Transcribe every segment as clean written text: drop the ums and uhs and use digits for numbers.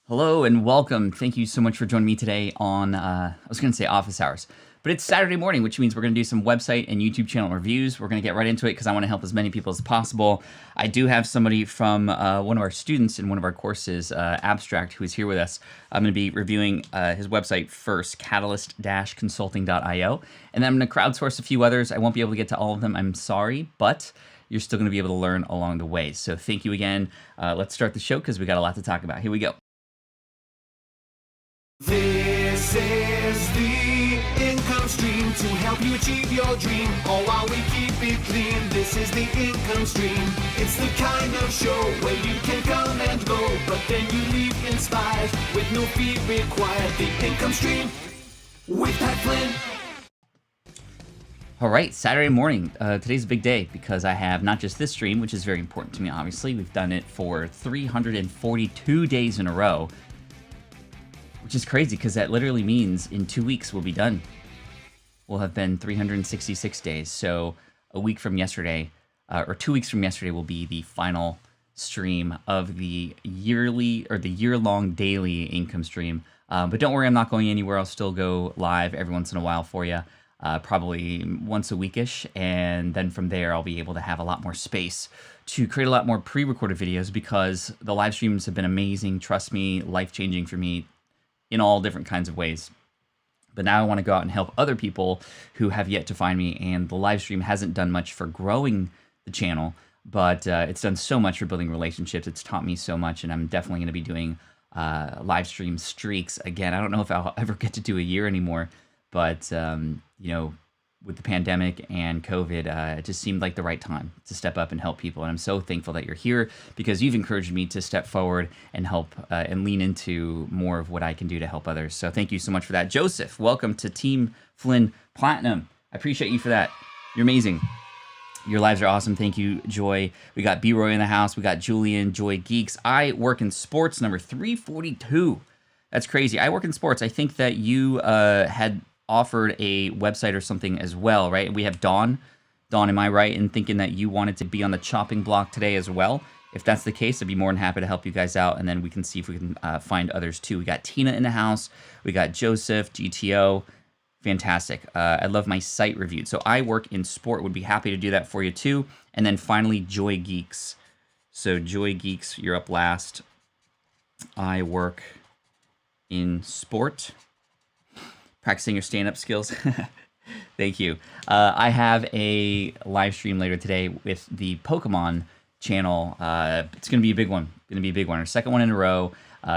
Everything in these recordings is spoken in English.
Hello and welcome. Thank you so much for joining me today on, I was going to say office hours, but it's Saturday morning, which means we're going to do some website and YouTube channel reviews. We're going to get right into it because I want to help as many people as possible. I do have somebody from one of our students in one of our courses, Abstract, who is here with us. I'm going to be reviewing his website first, catalyst-consulting.io, and then I'm going to crowdsource a few others. I won't be able to get to all of them. I'm sorry, but you're still going to be able to learn along the way. So thank you again. Let's start the show because we got a lot to talk about. Here we go. This is the income stream to help you achieve your dream, all while we keep it clean. This is the income stream. It's the kind of show where you can come and go, but then you leave inspired with no fee required. The income stream with Flynn. All right, Saturday morning. Today's a big day because I have not just this stream, which is very important to me, obviously. We've done it for 342 days in a row. Which is crazy because that literally means in 2 weeks we'll be done. We'll have been 366 days. So a week from yesterday, or 2 weeks from yesterday, will be the final stream of the yearly or the year-long daily income stream. But don't worry, I'm not going anywhere. I'll still go live every once in a while for you, probably once a weekish. And then from there, I'll be able to have a lot more space to create a lot more pre-recorded videos because the live streams have been amazing. Trust me, life-changing for me in all different kinds of ways. But now I want to go out and help other people who have yet to find me, and the live stream hasn't done much for growing the channel, but it's done so much for building relationships. It's taught me so much, and I'm definitely going to be doing live stream streaks again. I don't know if I'll ever get to do a year anymore, but you know, with the pandemic and COVID, it just seemed like the right time to step up and help people. And I'm so thankful that you're here because you've encouraged me to step forward and help and lean into more of what I can do to help others. So thank you so much for that. Joseph, welcome to Team Flynn Platinum. I appreciate you for that. You're amazing. Your lives are awesome. Thank you, Joy. We got B-Roy in the house. We got Julian, Joy Geeks. I work in sports, number 342. That's crazy. I work in sports. I think that you had offered a website or something as well, right? We have Dawn. Dawn, am I right in thinking that you wanted to be on the chopping block today as well? If that's the case, I'd be more than happy to help you guys out, and then we can see if we can find others too. We got Tina in the house. We got Joseph, GTO. Fantastic. I love my site reviewed. So I work in sport. Would be happy to do that for you too. And then finally, Joy Geeks. So Joy Geeks, you're up last. I work in sport. Practicing your stand-up skills. Thank you. I have a live stream later today with the Pokemon channel. It's going to be a big one. Our second one in a row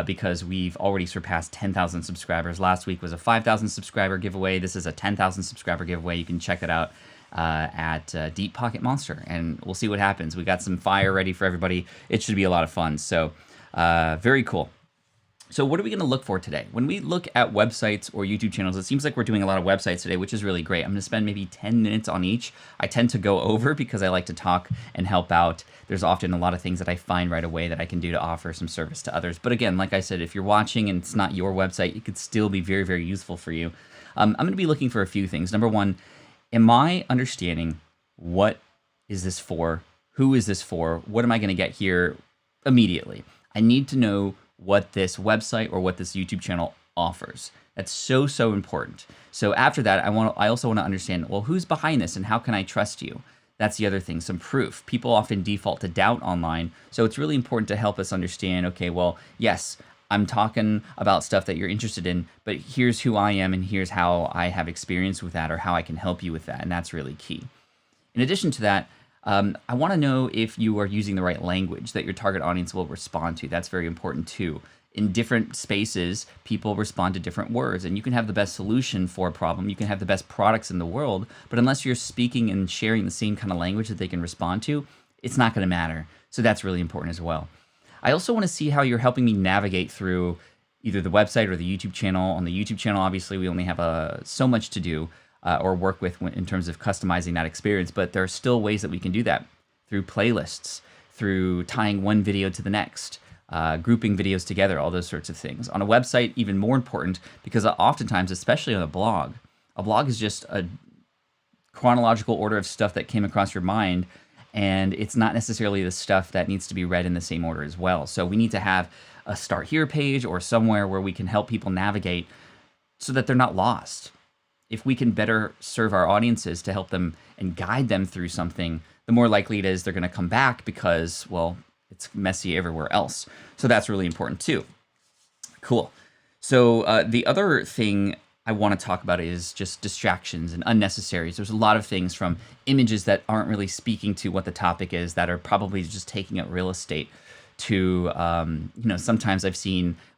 because we've already surpassed 10,000 subscribers. Last week was a 5,000 subscriber giveaway. This is a 10,000 subscriber giveaway. You can check it out at Deep Pocket Monster, and we'll see what happens. We got some fire ready for everybody. It should be a lot of fun. So very cool. So what are we going to look for today? When we look at websites or YouTube channels, it seems like we're doing a lot of websites today, which is really great. I'm going to spend maybe 10 minutes on each. I tend to go over because I like to talk and help out. There's often a lot of things that I find right away that I can do to offer some service to others. But again, like I said, if you're watching and it's not your website, it could still be very, very useful for you. I'm going to be looking for a few things. Number one, am I understanding what is this for? Who is this for? What am I going to get here immediately? I need to know what this website or what this YouTube channel offers. That's so important. So after that, I also want to understand, well, who's behind this and how can I trust you? That's the other thing, some proof. People often default to doubt online. So it's really important to help us understand, okay, well, yes, I'm talking about stuff that you're interested in, but here's who I am and here's how I have experience with that or how I can help you with that. And that's really key. In addition to that, I want to know if you are using the right language that your target audience will respond to. That's very important too. In different spaces, people respond to different words, and you can have the best solution for a problem. You can have the best products in the world, but unless you're speaking and sharing the same kind of language that they can respond to, it's not going to matter. So that's really important as well. I also want to see how you're helping me navigate through either the website or the YouTube channel. On the YouTube channel, obviously, we only have so much to do. Or work with in terms of customizing that experience, but there are still ways that we can do that through playlists, through tying one video to the next, grouping videos together, all those sorts of things. On a website, even more important, because oftentimes, especially on a blog is just a chronological order of stuff that came across your mind, and it's not necessarily the stuff that needs to be read in the same order as well. So we need to have a Start Here page or somewhere where we can help people navigate so that they're not lost. If we can better serve our audiences to help them and guide them through something, the more likely it is they're going to come back because, well, it's messy everywhere else. So that's really important too. Cool. So the other thing I want to talk about is just distractions and unnecessaries. There's a lot of things from images that aren't really speaking to what the topic is that are probably just taking up real estate to, sometimes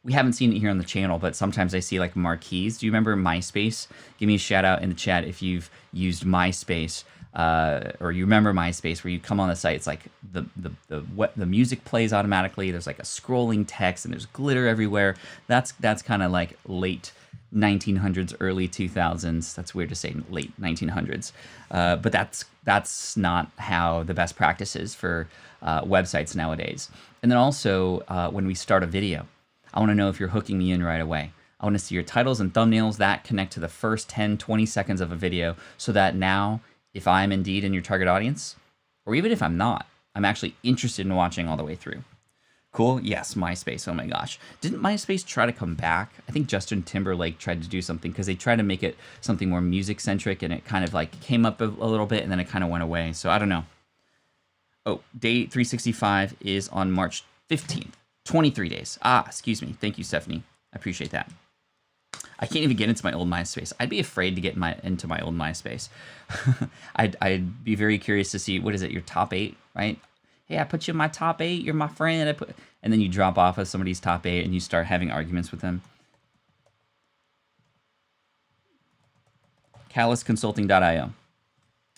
we haven't seen it here on the channel, but sometimes I see like marquees. Do you remember MySpace? Give me a shout out in the chat if you've used MySpace. Or you remember MySpace, where you come on the site, it's like the music plays automatically. There's like a scrolling text and there's glitter everywhere. That's kind of like late 1900s, early 2000s. That's weird to say late 1900s, but that's not how the best practice is for websites nowadays. And then also when we start a video, I want to know if you're hooking me in right away. I want to see your titles and thumbnails that connect to the first 10, 20 seconds of a video, so that now, if I'm indeed in your target audience, or even if I'm not, I'm actually interested in watching all the way through. Cool? Yes, MySpace. Oh my gosh. Didn't MySpace try to come back? I think Justin Timberlake tried to do something because they tried to make it something more music-centric, and it kind of like came up a little bit and then it kind of went away. So I don't know. Oh, day 365 is on March 15th. 23 days. Excuse me. Thank you, Stephanie. I appreciate that. I can't even get into my old MySpace. I'd be afraid to get into my old MySpace. I'd be very curious to see, what is it, your top 8, right? Hey, I put you in my top 8. You're my friend. And then you drop off of somebody's top 8 and you start having arguments with them. CallusConsulting.io.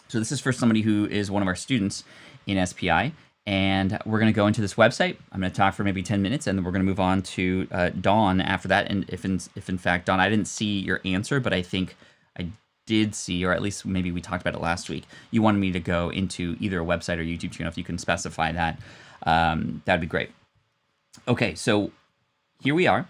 So this is for somebody who is one of our students in SPI. And we're going to go into this website. I'm going to talk for maybe 10 minutes, and then we're going to move on to Dawn after that. And if in fact, Dawn, I didn't see your answer, but I think I did see, or at least maybe we talked about it last week, you wanted me to go into either a website or YouTube channel. If you can specify that, that'd be great. Okay, so here we are.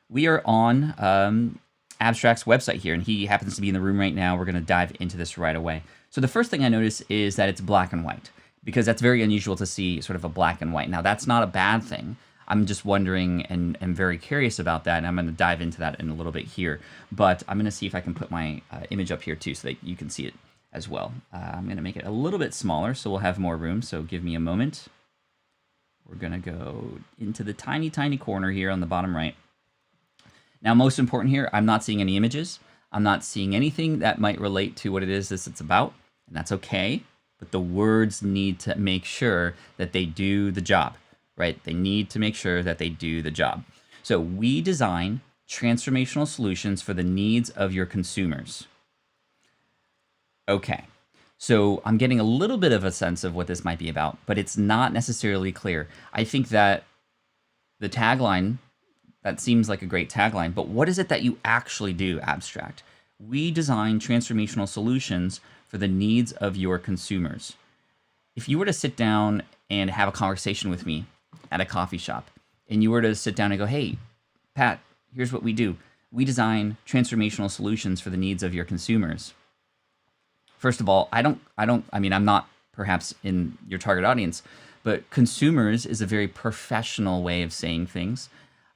We are on Abstract's website here, and he happens to be in the room right now. We're going to dive into this right away. So the first thing I notice is that it's black and white, because that's very unusual to see sort of a black and white. Now, that's not a bad thing. I'm just wondering and very curious about that, and I'm going to dive into that in a little bit here. But I'm going to see if I can put my image up here too so that you can see it as well. I'm going to make it a little bit smaller so we'll have more room, so give me a moment. We're going to go into the tiny, tiny corner here on the bottom right. Now, most important here, I'm not seeing any images. I'm not seeing anything that might relate to what it is this it's about, and that's okay. But the words need to make sure that they do the job, right? They need to make sure that they do the job. So we design transformational solutions for the needs of your consumers. Okay, so I'm getting a little bit of a sense of what this might be about, but it's not necessarily clear. I think that the tagline, that seems like a great tagline, but what is it that you actually do, Abstract? We design transformational solutions for the needs of your consumers. If you were to sit down and have a conversation with me at a coffee shop, and you were to sit down and go, hey, Pat, here's what we do. We design transformational solutions for the needs of your consumers. First of all, I'm not perhaps in your target audience, but consumers is a very professional way of saying things.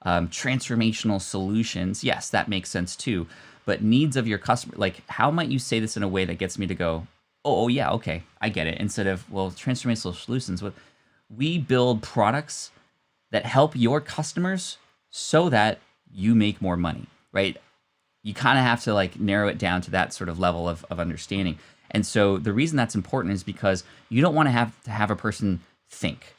Transformational solutions, yes, that makes sense too. But needs of your customer, like how might you say this in a way that gets me to go, oh yeah, okay, I get it. Instead of, well, transformational solutions, we build products that help your customers so that you make more money, right? You kind of have to like narrow it down to that sort of level of understanding. And so the reason that's important is because you don't want to have a person think.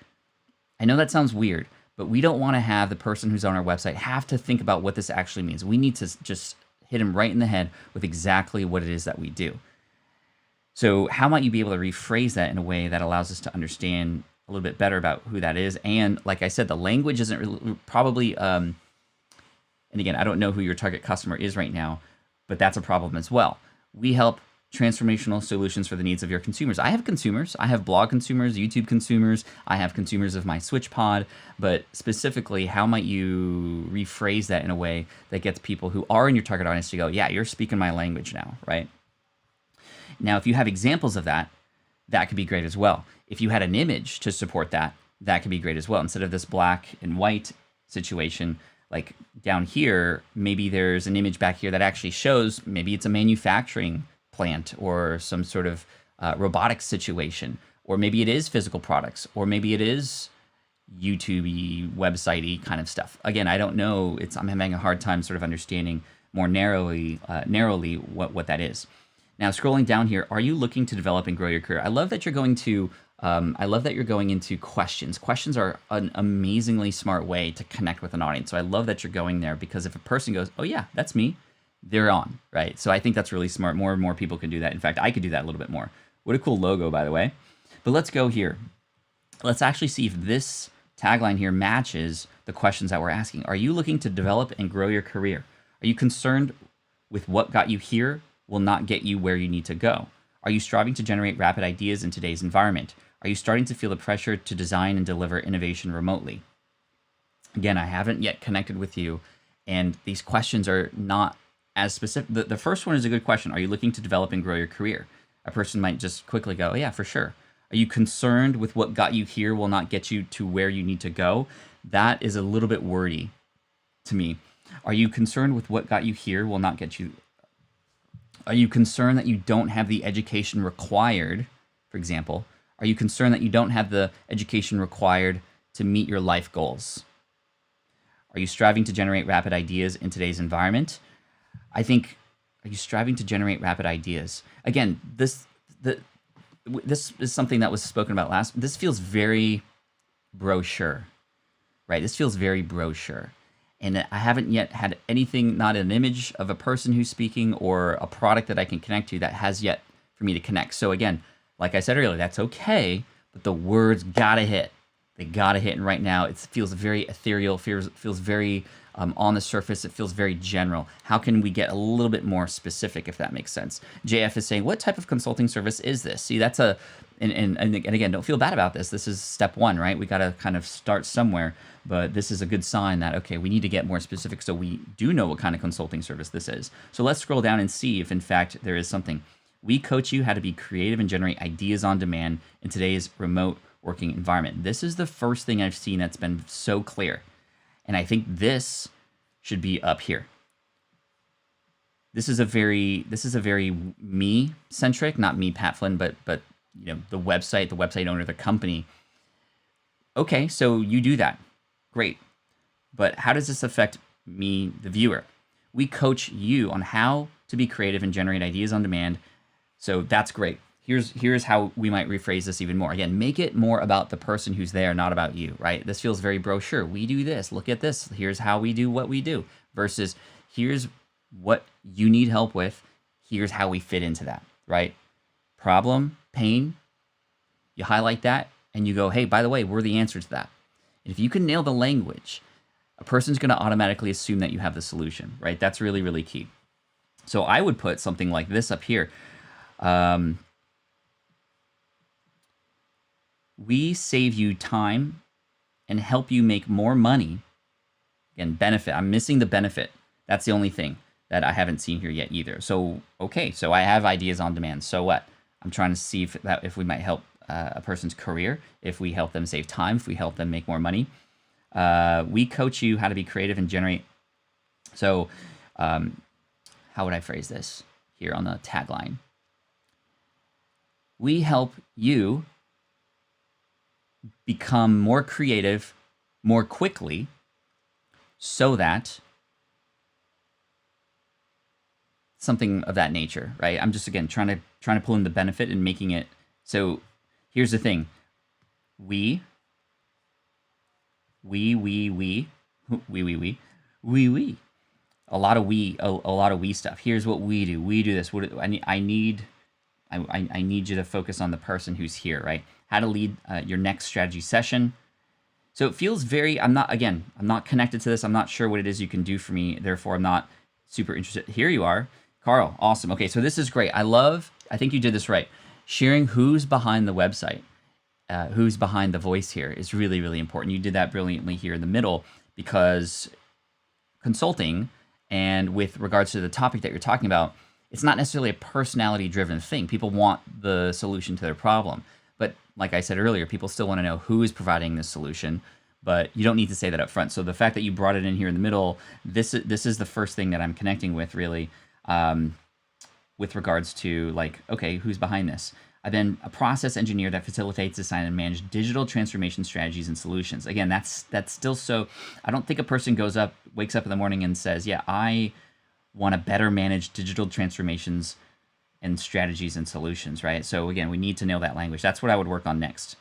I know that sounds weird, but we don't want to have the person who's on our website have to think about what this actually means. We need to just hit him right in the head with exactly what it is that we do. So how might you be able to rephrase that in a way that allows us to understand a little bit better about who that is? And like I said, the language isn't really, probably, and again, I don't know who your target customer is right now, but that's a problem as well. We help transformational solutions for the needs of your consumers. I have consumers. I have blog consumers, YouTube consumers. I have consumers of my Switch pod. But specifically, how might you rephrase that in a way that gets people who are in your target audience to go, yeah, you're speaking my language now, right? Now, if you have examples of that, that could be great as well. if you had an image to support that, that could be great as well. Instead of this black and white situation, like down here, maybe there's an image back here that actually shows, maybe it's a manufacturing plant or some sort of robotics situation, or maybe it is physical products, or maybe it is YouTube-y, website-y kind of stuff. Again, I don't know. I'm having a hard time sort of understanding more narrowly what that is. Now, scrolling down here, are you looking to develop and grow your career? I love that you're going to. I love that you're going into questions. Questions are an amazingly smart way to connect with an audience. So I love that you're going there, because if a person goes, "Oh yeah, that's me," they're on, right? So I think that's really smart. More and more people can do that. In fact, I could do that a little bit more. What a cool logo, by the way. But let's go here. Let's actually see if this tagline here matches the questions that we're asking. Are you looking to develop and grow your career? Are you concerned with what got you here will not get you where you need to go? Are you striving to generate rapid ideas in today's environment? Are you starting to feel the pressure to design and deliver innovation remotely? Again, I haven't yet connected with you, and these questions are not as specific. The first one is a good question. Are you looking to develop and grow your career? A person might just quickly go, "Oh, yeah, for sure." Are you concerned with what got you here will not get you to where you need to go? That is a little bit wordy to me. Are you concerned with what got you here will not get you? Are you concerned that you don't have the education required, for example? Are you concerned that you don't have the education required to meet your life goals? Are you striving to generate rapid ideas in today's environment? I think, are you striving to generate rapid ideas? Again, this is something that was spoken about last. This feels very brochure, right? This feels very brochure. And I haven't yet had anything, not an image of a person who's speaking or a product that I can connect to that has yet for me to connect. So again, like I said earlier, that's okay, but the words gotta hit. They gotta hit. And right now it feels very ethereal, feels very on the surface. It feels very general. How can we get a little bit more specific, if that makes sense? JF is saying, what type of consulting service is this? See, that's and again, don't feel bad about this. This is step one, right? We got to kind of start somewhere, but this is a good sign that, okay, we need to get more specific so we do know what kind of consulting service this is. So let's scroll down and see if, in fact, there is something. We coach you how to be creative and generate ideas on demand in today's remote working environment. This is the first thing I've seen that's been so clear. And I think this should be up here. This is a very me-centric, not me, Pat Flynn, but you know, the website owner, the company. Okay, so you do that. Great. But how does this affect me, the viewer? We coach you on how to be creative and generate ideas on demand. So that's great. Here's how we might rephrase this even more. Again, make it more about the person who's there, not about you, right? This feels very brochure. We do this. Look at this. Here's how we do what we do. Versus here's what you need help with. Here's how we fit into that, right? Problem, pain. You highlight that and you go, hey, by the way, we're the answer to that. And if you can nail the language, a person's going to automatically assume that you have the solution, right? That's really, really key. So I would put something like this up here. We save you time and help you make more money. Again, benefit. I'm missing the benefit. That's the only thing that I haven't seen here yet either. So, okay, so I have ideas on demand. So what? I'm trying to see if we might help a person's career, if we help them save time, if we help them make more money. We coach you how to be creative and generate. So how would I phrase this here on the tagline? We help you become more creative more quickly so that something of that nature, right? I'm just, again, trying to pull in the benefit and making it. So here's the thing. We. A lot of we stuff. Here's what we do. We do this. I need you to focus on the person who's here, right? How to lead your next strategy session. So it feels very, I'm not connected to this. I'm not sure what it is you can do for me. Therefore, I'm not super interested. Here you are. Carl, awesome. Okay, so this is great. I think you did this right. Sharing who's behind the website, who's behind the voice here is really, really important. You did that brilliantly here in the middle, because consulting, and with regards to the topic that you're talking about, it's not necessarily a personality-driven thing. People want the solution to their problem. But like I said earlier, people still want to know who is providing this solution, but you don't need to say that up front. So the fact that you brought it in here in the middle, this is the first thing that I'm connecting with, really, with regards to, like, okay, who's behind this? I've been a process engineer that facilitates, design, and manage digital transformation strategies and solutions. Again, that's still so. I don't think a person wakes up in the morning and says, yeah, I want to better manage digital transformations and strategies and solutions, right? So again, we need to know that language. That's what I would work on next.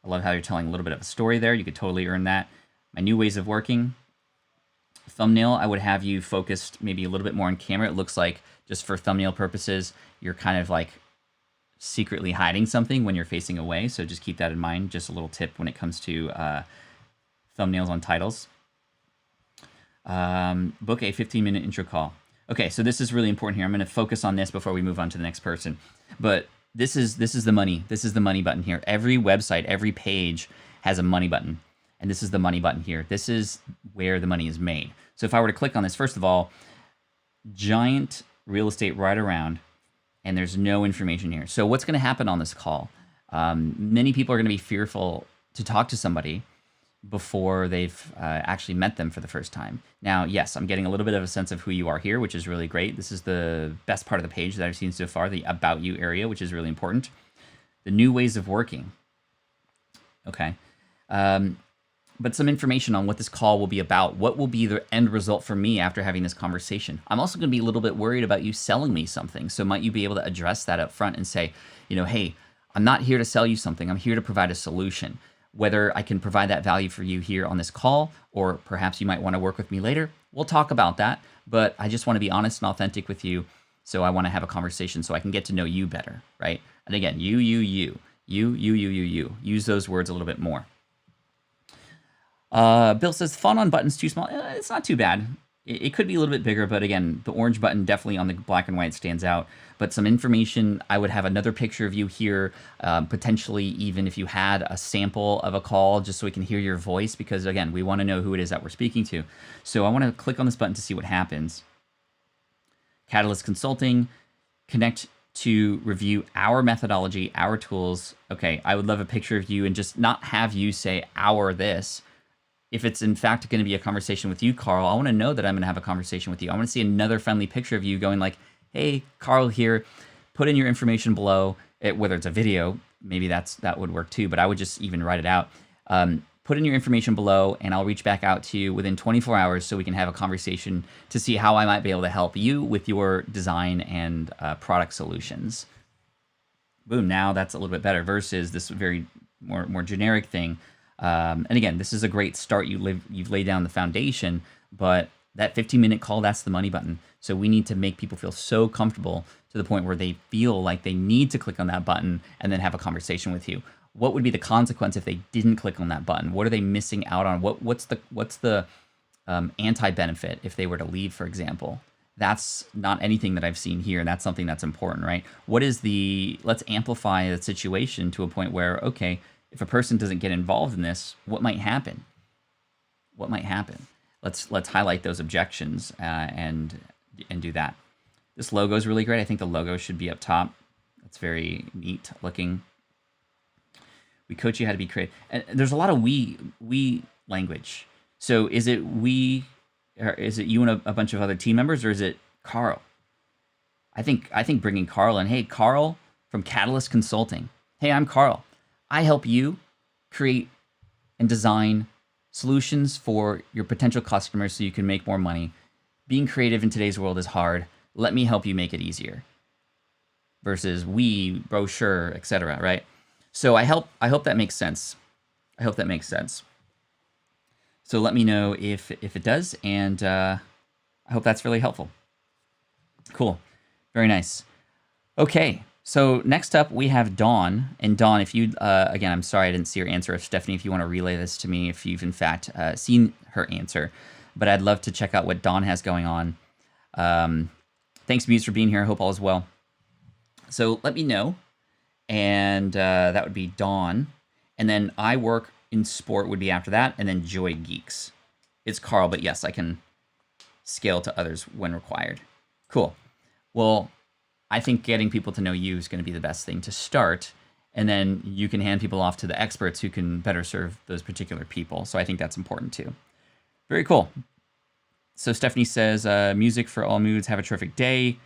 I love how you're telling a little bit of a story there. You could totally earn that. My new ways of working. Thumbnail, I would have you focused maybe a little bit more on camera. It looks like, just for thumbnail purposes, you're kind of like secretly hiding something when you're facing away. So just keep that in mind. Just a little tip when it comes to thumbnails on titles. Book a 15-minute intro call. Okay, so this is really important here. I'm going to focus on this before we move on to the next person. But this is the money. This is the money button here. Every website, every page has a money button. And this is the money button here. This is where the money is made. So if I were to click on this, first of all, giant real estate right around, and there's no information here. So what's going to happen on this call? Many people are going to be fearful to talk to somebody before they've actually met them for the first time. Now, yes, I'm getting a little bit of a sense of who you are here, which is really great. This is the best part of the page that I've seen so far, the About You area, which is really important. The new ways of working. Okay. But some information on what this call will be about. What will be the end result for me after having this conversation? I'm also going to be a little bit worried about you selling me something. So might you be able to address that up front and say, hey, I'm not here to sell you something. I'm here to provide a solution. Whether I can provide that value for you here on this call, or perhaps you might want to work with me later, we'll talk about that. But I just want to be honest and authentic with you. So I want to have a conversation so I can get to know you better, right? And again, you. Use those words a little bit more. Bill says, font on button's too small. It's not too bad. It could be a little bit bigger, but again, the orange button definitely on the black and white stands out. But some information, I would have another picture of you here, potentially even if you had a sample of a call, just so we can hear your voice, because again, we want to know who it is that we're speaking to. So I want to click on this button to see what happens. Catalyst Consulting, connect to review our methodology, our tools. Okay, I would love a picture of you and just not have you say our this. If it's in fact going to be a conversation with you, Carl, I want to know that I'm going to have a conversation with you. I want to see another friendly picture of you going like, hey, Carl here, put in your information below, whether it's a video, maybe that would work too, but I would just even write it out. Put in your information below and I'll reach back out to you within 24 hours so we can have a conversation to see how I might be able to help you with your design and product solutions. Boom, now that's a little bit better versus this very more generic thing. And again, this is a great start. You've laid down the foundation, but that 15-minute call, that's the money button. So we need to make people feel so comfortable to the point where they feel like they need to click on that button and then have a conversation with you. What would be the consequence if they didn't click on that button? What are they missing out on? What's the anti-benefit if they were to leave, for example? That's not anything that I've seen here, and that's something that's important, right? Let's amplify the situation to a point where, okay, if a person doesn't get involved in this, what might happen? What might happen? Let's highlight those objections and do that. This logo is really great. I think the logo should be up top. That's very neat looking. We coach you how to be creative. And there's a lot of we language. So is it we, or is it you and a bunch of other team members, or is it Carl? I think bringing Carl in. Hey, Carl from Catalyst Consulting. Hey, I'm Carl. I help you create and design solutions for your potential customers so you can make more money. Being creative in today's world is hard. Let me help you make it easier. Versus we, brochure, etc. Right? So I hope that makes sense. I hope that makes sense. So let me know if it does, and I hope that's really helpful. Cool. Very nice. Okay. So next up, we have Dawn. And Dawn, if you, again, I'm sorry I didn't see your answer. If Stephanie, if you want to relay this to me, if you've in fact seen her answer. But I'd love to check out what Dawn has going on. Thanks, Muse, for being here. I hope all is well. So let me know. And that would be Dawn. And then I work in sport would be after that. And then Joy Geeks. It's Carl, but yes, I can scale to others when required. Cool. Well, I think getting people to know you is going to be the best thing to start. and then you can hand people off to the experts who can better serve those particular people. So I think that's important too. Very cool. So Stephanie says, music for all moods. Have a terrific day.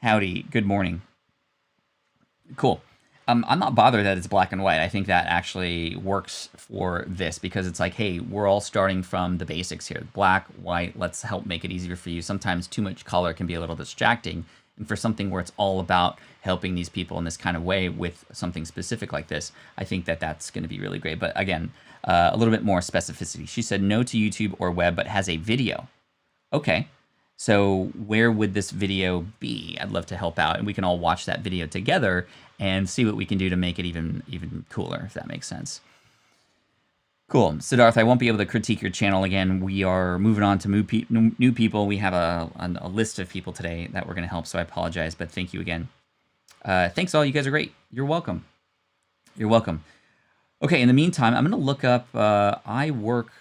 Howdy. Good morning. Cool. I'm not bothered that it's black and white. I think that actually works for this because it's like, hey, we're all starting from the basics here. Black, white, let's help make it easier for you. Sometimes too much color can be a little distracting. And for something where it's all about helping these people in this kind of way with something specific like this, I think that that's going to be really great. But again, a little bit more specificity. She said no to YouTube or web, but has a video. Okay. So where would this video be? I'd love to help out, and we can all watch that video together and see what we can do to make it even cooler, if that makes sense. Cool. Siddharth, I won't be able to critique your channel again. We are moving on to new people. We have a list of people today that we're going to help, so I apologize, but thank you again. Thanks all. You guys are great. You're welcome. You're welcome. Okay, in the meantime, I'm going to look up I work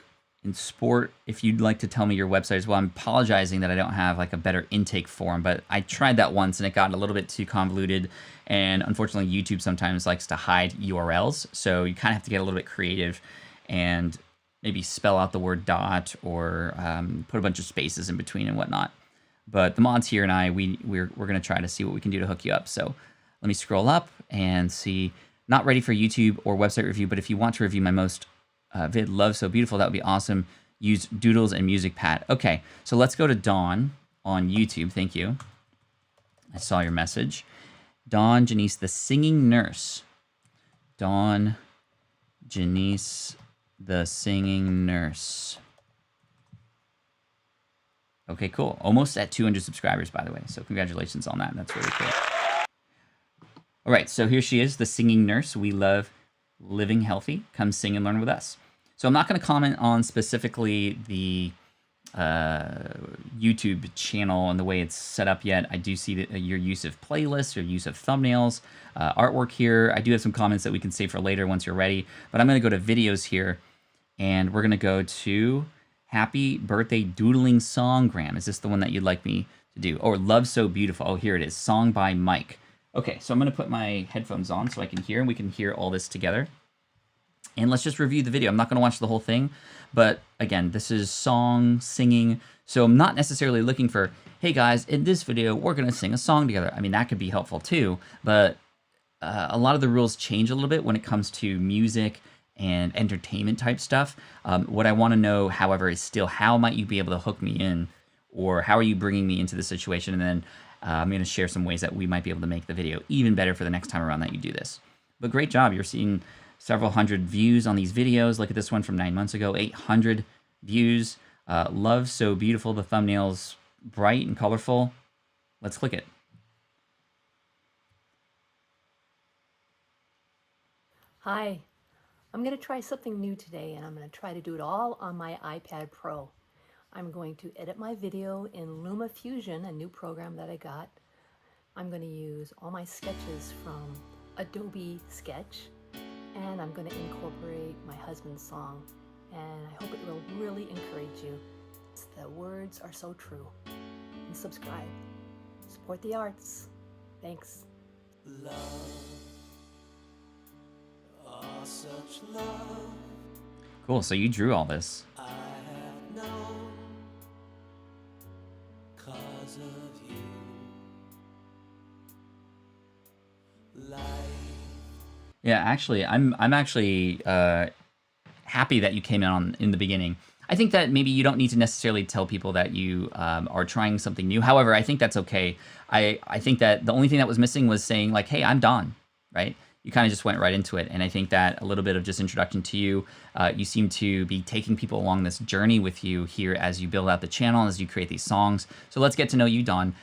in sport. If you'd like to tell me your website as well. I'm apologizing that I don't have like a better intake form, but I tried that once and it got a little bit too convoluted, and unfortunately YouTube sometimes likes to hide URLs, so you kind of have to get a little bit creative and maybe spell out the word dot or put a bunch of spaces in between and whatnot. But the mods here and we're going to try to see what we can do to hook you up. So let me scroll up and see. Not ready for YouTube or website review, but if you want to review my most vid, Love So Beautiful, that would be awesome. Use Doodles and Music Pad. Okay, so let's go to Dawn on YouTube. Thank you. I saw your message. Dawn Janice, the singing nurse. Dawn Janice, the singing nurse. Okay, cool. Almost at 200 subscribers, by the way. So congratulations on that. That's really cool. All right, so here she is, the singing nurse. We love living healthy. Come sing and learn with us. So I'm not going to comment on specifically the YouTube channel and the way it's set up yet. I do see that your use of playlists, your use of thumbnails, artwork here. I do have some comments that we can save for later once you're ready. But I'm going to go to videos here, and we're going to go to Happy Birthday Doodling Songgram. Is this the one that you'd like me to do? Or Love So Beautiful. Oh, here it is. Song by Mike. Okay, so I'm going to put my headphones on so I can hear, and we can hear all this together. And let's just review the video. I'm not going to watch the whole thing, but again, this is song, singing, so I'm not necessarily looking for, hey guys, in this video, we're going to sing a song together. I mean, that could be helpful too, but a lot of the rules change a little bit when it comes to music and entertainment type stuff. What I want to know, however, is still how might you be able to hook me in, or how are you bringing me into the situation, and then I'm going to share some ways that we might be able to make the video even better for the next time around that you do this. But great job. You're seeing several hundred views on these videos. Look at this one from 9 months ago, 800 views. Love So Beautiful. The thumbnail's bright and colorful. Let's click it. Hi, I'm going to try something new today, and I'm going to try to do it all on my iPad Pro. I'm going to edit my video in LumaFusion, a new program that I got. I'm going to use all my sketches from Adobe Sketch, and I'm going to incorporate my husband's song, and I hope it will really encourage you. The words are so true. And subscribe. Support the arts. Thanks. Love, oh, such love. Cool, so you drew all this. I have known 'cause of you. Life. Yeah, actually, I'm actually happy that you came in the beginning. I think that maybe you don't need to necessarily tell people that you are trying something new. However, I think that's okay. I think that the only thing that was missing was saying like, hey, I'm Don, right? You kind of just went right into it. And I think that a little bit of just introduction to you, you seem to be taking people along this journey with you here as you build out the channel, as you create these songs. So let's get to know you, Don.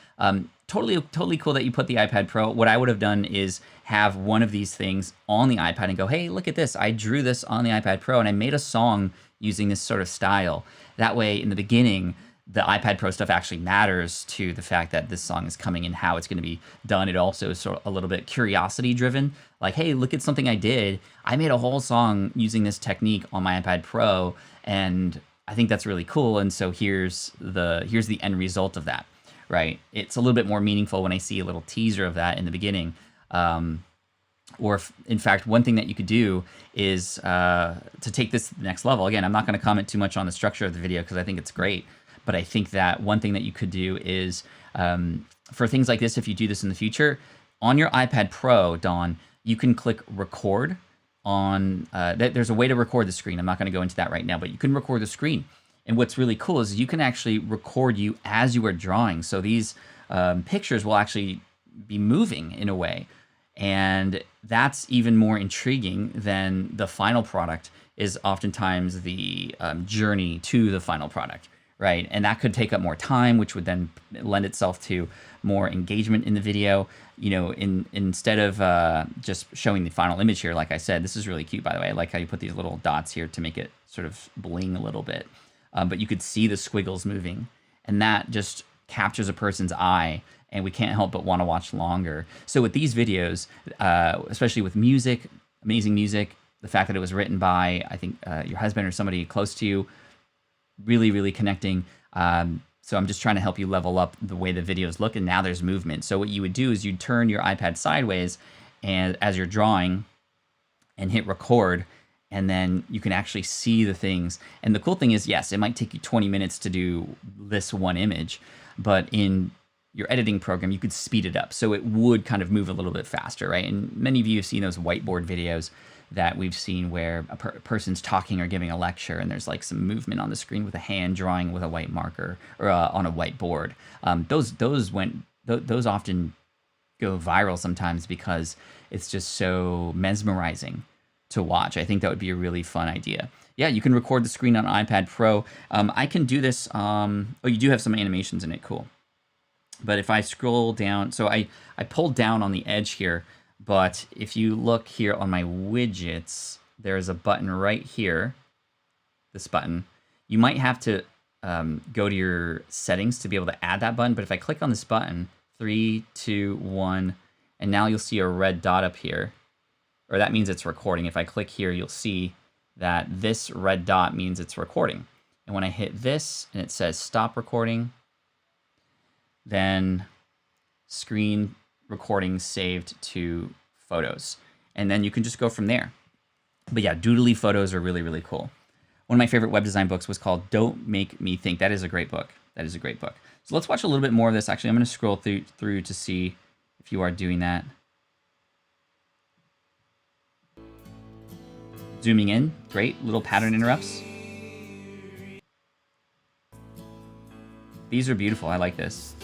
Totally cool that you put the iPad Pro. What I would have done is have one of these things on the iPad and go, hey, look at this. I drew this on the iPad Pro and I made a song using this sort of style. That way, in the beginning, the iPad Pro stuff actually matters to the fact that this song is coming and how it's going to be done. It also is sort of a little bit curiosity driven. Like, hey, look at something I did. I made a whole song using this technique on my iPad Pro, and I think that's really cool. And so here's the end result of that, right? It's a little bit more meaningful when I see a little teaser of that in the beginning. Or if, in fact, one thing that you could do is to take this to the next level. Again, I'm not going to comment too much on the structure of the video because I think it's great. But I think that one thing that you could do is for things like this, if you do this in the future, on your iPad Pro, Dawn, you can click record on, there's a way to record the screen. I'm not going to go into that right now, but you can record the screen. And what's really cool is you can actually record you as you are drawing. So these pictures will actually be moving in a way. And that's even more intriguing than the final product is oftentimes the journey to the final product, right? And that could take up more time, which would then lend itself to more engagement in the video. You know, instead of just showing the final image here, like I said, this is really cute, by the way. I like how you put these little dots here to make it sort of bling a little bit. But you could see the squiggles moving, and that just captures a person's eye, and we can't help but want to watch longer. So with these videos, especially with music, amazing music, the fact that it was written by, I think, your husband or somebody close to you, really, really connecting. So I'm just trying to help you level up the way the videos look, and now there's movement. So what you would do is you'd turn your iPad sideways and as you're drawing and hit record, and then you can actually see the things. And the cool thing is, yes, it might take you 20 minutes to do this one image, but in your editing program, you could speed it up. So it would kind of move a little bit faster, right? And many of you have seen those whiteboard videos that we've seen where a person's talking or giving a lecture, and there's like some movement on the screen with a hand drawing with a white marker or on a whiteboard. Those often go viral sometimes because it's just so mesmerizing to watch. I think that would be a really fun idea. Yeah, you can record the screen on iPad Pro. I can do this. Oh, you do have some animations in it. Cool. But if I scroll down, so I pulled down on the edge here, but if you look here on my widgets, there's a button right here, this button. You might have to go to your settings to be able to add that button, but if I click on this button, 3, 2, 1, and now you'll see a red dot up here, or that means it's recording. If I click here, you'll see that this red dot means it's recording. And when I hit this and it says stop recording, then screen recording saved to photos. And then you can just go from there. But yeah, doodly photos are really, really cool. One of my favorite web design books was called Don't Make Me Think. That is a great book. That is a great book. So let's watch a little bit more of this. Actually, I'm going to scroll through to see if you are doing that. Zooming in, great, little pattern interrupts. These are beautiful, I like this.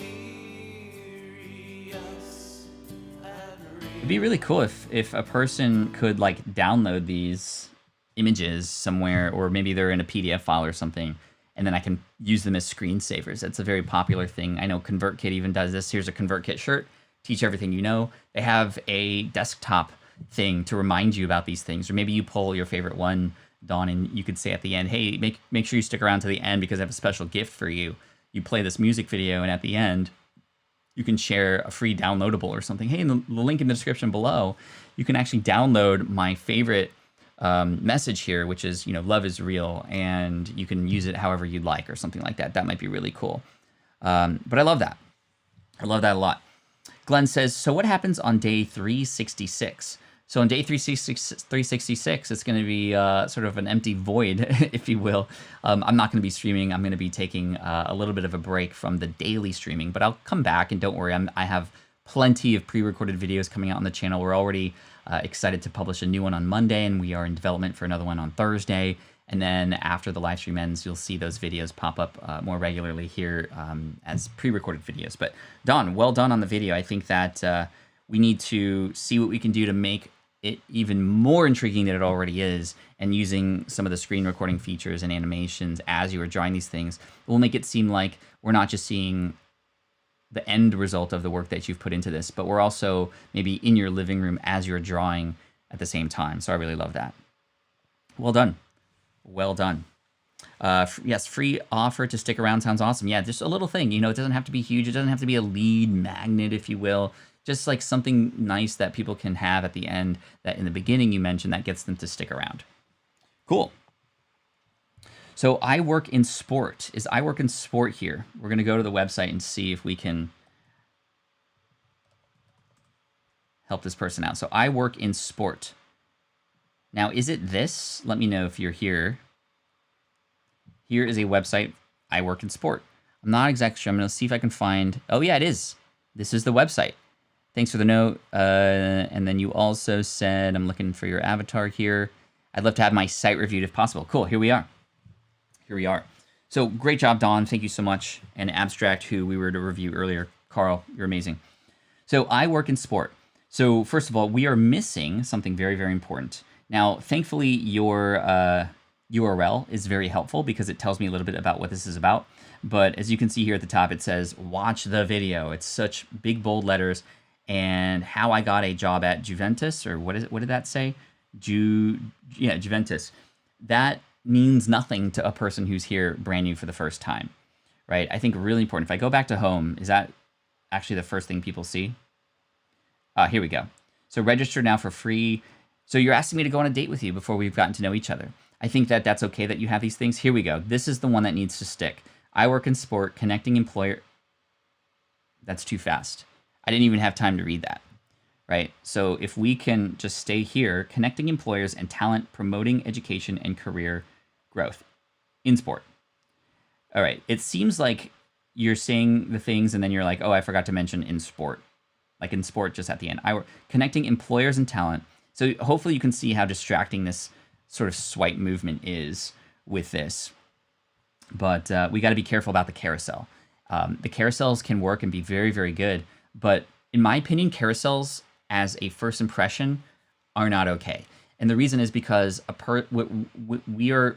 It'd be really cool if a person could like download these images somewhere, or maybe they're in a PDF file or something, and then I can use them as screensavers. That's a very popular thing. I know ConvertKit even does this. Here's a ConvertKit shirt, teach everything you know. They have a desktop thing to remind you about these things, or maybe you pull your favorite one, Dawn, and you could say at the end, hey, make sure you stick around to the end because I have a special gift for you. You play this music video, and at the end you can share a free downloadable or something. Hey, in the link in the description below, you can actually download my favorite message here, which is, love is real, and you can use it however you'd like or something like that. That might be really cool. But I love that. I love that a lot. Glenn says, so what happens on day 366? So on day 366, it's going to be sort of an empty void, if you will. I'm not going to be streaming. I'm going to be taking a little bit of a break from the daily streaming, but I'll come back, and don't worry, I have plenty of pre-recorded videos coming out on the channel. We're already excited to publish a new one on Monday, and we are in development for another one on Thursday. And then after the live stream ends, you'll see those videos pop up more regularly here as pre-recorded videos. But Dawn, well done on the video. I think that we need to see what we can do to make it even more intriguing than it already is, and using some of the screen recording features and animations as you are drawing these things will make it seem like we're not just seeing the end result of the work that you've put into this, but we're also maybe in your living room as you're drawing at the same time. So I really love that. Well done. Well done. Yes, free offer to stick around sounds awesome. Yeah, just a little thing. It doesn't have to be huge. It doesn't have to be a lead magnet, if you will. Just like something nice that people can have at the end that in the beginning you mentioned that gets them to stick around. Cool. So I work in sport. Is I work in sport here? We're going to go to the website and see if we can help this person out. So I work in sport. Now, is it this? Let me know if you're here. Here is a website, I work in sport. I'm not exactly sure. I'm going to see if I can find... Oh, yeah, it is. This is the website. Thanks for the note. And then you also said, I'm looking for your avatar here. I'd love to have my site reviewed if possible. Cool, here we are. Here we are. So great job, Dawn. Thank you so much. And Abstract, who we were to review earlier. Carl, you're amazing. So I work in sport. So first of all, we are missing something very, very important. Now, thankfully, your URL is very helpful because it tells me a little bit about what this is about. But as you can see here at the top, it says, watch the video. It's such big, bold letters. And how I got a job at Juventus, or what is it? What did that say? Juventus. That means nothing to a person who's here brand new for the first time, right? I think really important. If I go back to home, is that actually the first thing people see? Here we go. So register now for free. So you're asking me to go on a date with you before we've gotten to know each other. I think that that's okay that you have these things. Here we go. This is the one that needs to stick. I work in sport, connecting employer. That's too fast. I didn't even have time to read that, right? So if we can just stay here, connecting employers and talent, promoting education and career growth in sport. All right, it seems like you're saying the things and then you're like, oh, I forgot to mention in sport. Like in sport, just at the end. Connecting employers and talent. So hopefully you can see how distracting this sort of swipe movement is with this. But we got to be careful about the carousel. The carousels can work and be very, very good. But in my opinion, carousels as a first impression are not okay. And the reason is because we are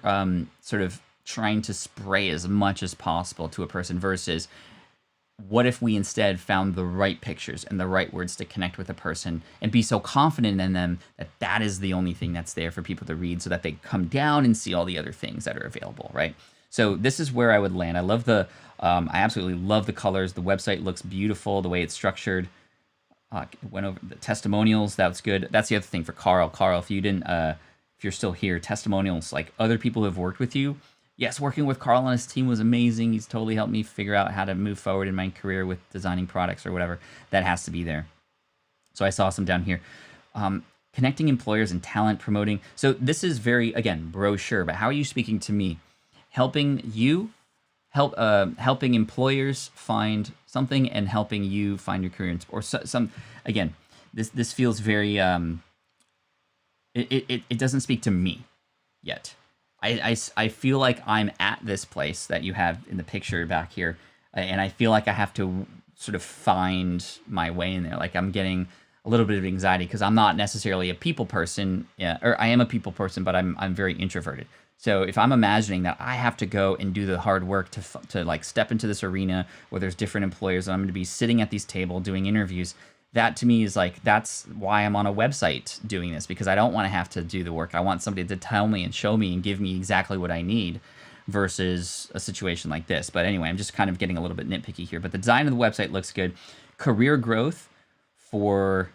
sort of trying to spray as much as possible to a person versus what if we instead found the right pictures and the right words to connect with a person and be so confident in them that that is the only thing that's there for people to read so that they come down and see all the other things that are available, right? So this is where I would land. I love I absolutely love the colors. The website looks beautiful, the way it's structured. Went over the testimonials. That's good. That's the other thing for Carl. Carl, if you're still here, testimonials, like other people who have worked with you. Yes, working with Carl and his team was amazing. He's totally helped me figure out how to move forward in my career with designing products or whatever. That has to be there. So I saw some down here. Connecting employers and talent, promoting. So this is very, again, brochure, but how are you speaking to me? Helping employers find something and helping you find your career or some. Again, this feels very. It doesn't speak to me yet. I feel like I'm at this place that you have in the picture back here, and I feel like I have to sort of find my way in there. Like I'm getting a little bit of anxiety because I'm not necessarily a people person, or I am a people person, but I'm very introverted. So if I'm imagining that I have to go and do the hard work to like step into this arena where there's different employers and I'm going to be sitting at these tables doing interviews, that to me is like, that's why I'm on a website doing this, because I don't want to have to do the work. I want somebody to tell me and show me and give me exactly what I need versus a situation like this. But anyway, I'm just kind of getting a little bit nitpicky here, but the design of the website looks good. Career growth for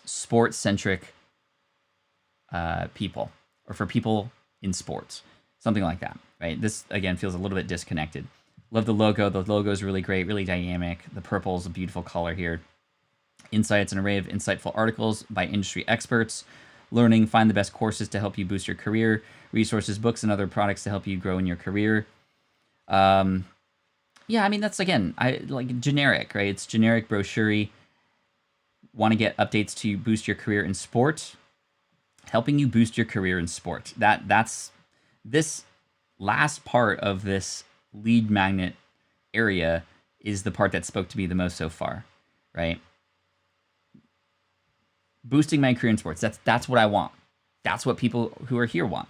sports-centric people, or for people in sports, something like that, right? This, again, feels a little bit disconnected. Love the logo. The logo is really great, really dynamic. The purple is a beautiful color here. Insights, an array of insightful articles by industry experts. Learning, find the best courses to help you boost your career. Resources, books, and other products to help you grow in your career. Yeah, I mean, that's, again, I like generic, right? It's generic brochure. Want to get updates to boost your career in sport? Helping you boost your career in sport. That's this last part of this lead magnet area is the part that spoke to me the most so far, right? Boosting my career in sports. That's what I want. That's what people who are here want,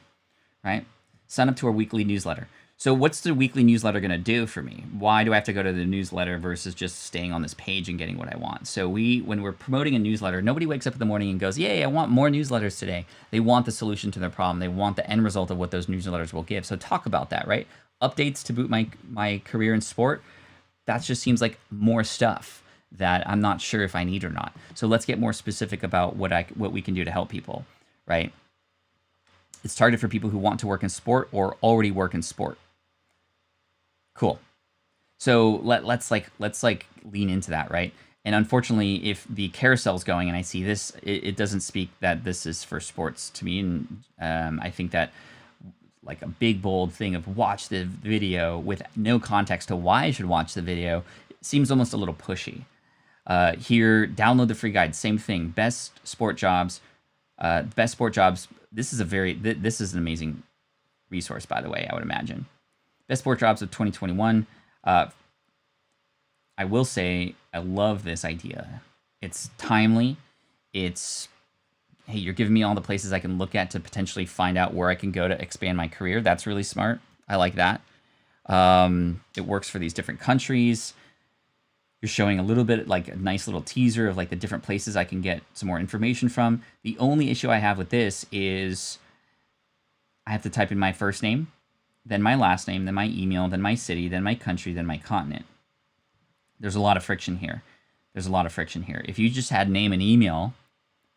right? Sign up to our weekly newsletter. So what's the weekly newsletter going to do for me? Why do I have to go to the newsletter versus just staying on this page and getting what I want? So when we're promoting a newsletter, nobody wakes up in the morning and goes, yay, I want more newsletters today. They want the solution to their problem. They want the end result of what those newsletters will give. So talk about that, right? Updates to boot my career in sport. That just seems like more stuff that I'm not sure if I need or not. So let's get more specific about what we can do to help people, right? It's targeted for people who want to work in sport or already work in sport. Cool. So let's lean into that, right? And unfortunately, if the carousel's going and I see this, it doesn't speak that this is for sports to me. And I think that like a big bold thing of watch the video with no context to why I should watch the video seems almost a little pushy. Here, download the free guide. Same thing. Best sport jobs. Best sport jobs. This is this is an amazing resource, by the way, I would imagine. Best sport jobs of 2021. I will say I love this idea. It's timely. It's, hey, you're giving me all the places I can look at to potentially find out where I can go to expand my career. That's really smart. I like that. It works for these different countries. You're showing a little bit, like a nice little teaser of like the different places I can get some more information from. The only issue I have with this is I have to type in my first name, then my last name, then my email, then my city, then my country, then my continent. There's a lot of friction here. If you just had name and email,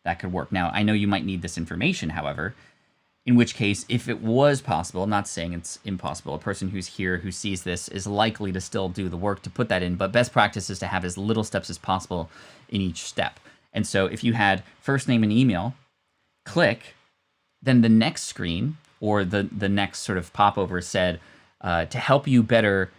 that could work. Now, I know you might need this information, however, in which case, if it was possible, I'm not saying it's impossible, a person who's here who sees this is likely to still do the work to put that in, but best practice is to have as little steps as possible in each step. And so if you had first name and email, click, then the next screen or the next sort of popover said, to help you better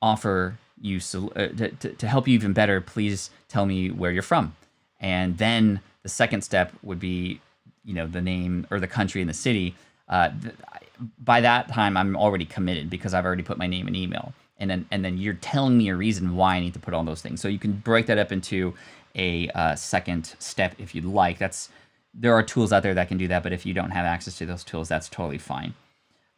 offer you, to help you even better, please tell me where you're from. And then the second step would be, you know, the name or the country and the city. By that time, I'm already committed because I've already put my name and email. And then you're telling me a reason why I need to put all those things. So you can break that up into a second step if you'd like. There are tools out there that can do that, but if you don't have access to those tools, that's totally fine.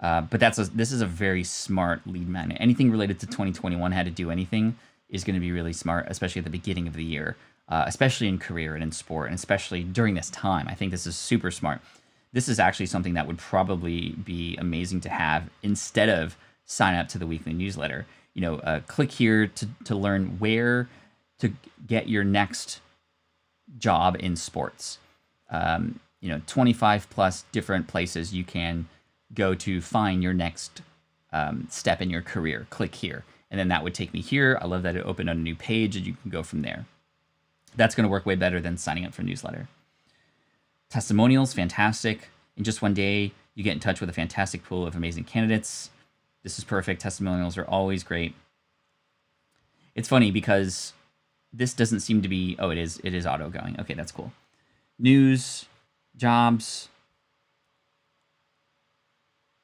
But this is a very smart lead magnet. Anything related to 2021, how to do anything, is going to be really smart, especially at the beginning of the year, especially in career and in sport, and especially during this time. I think this is super smart. This is actually something that would probably be amazing to have instead of sign up to the weekly newsletter. You know, click here to learn where to get your next job in sports. 25 plus different places you can go to find your next step in your career. Click here. And then that would take me here. I love that it opened on a new page and you can go from there. That's going to work way better than signing up for a newsletter. Testimonials, fantastic. In just one day, you get in touch with a fantastic pool of amazing candidates. This is perfect. Testimonials are always great. It's funny because this doesn't seem to be, it is auto going. Okay, that's cool. News, jobs.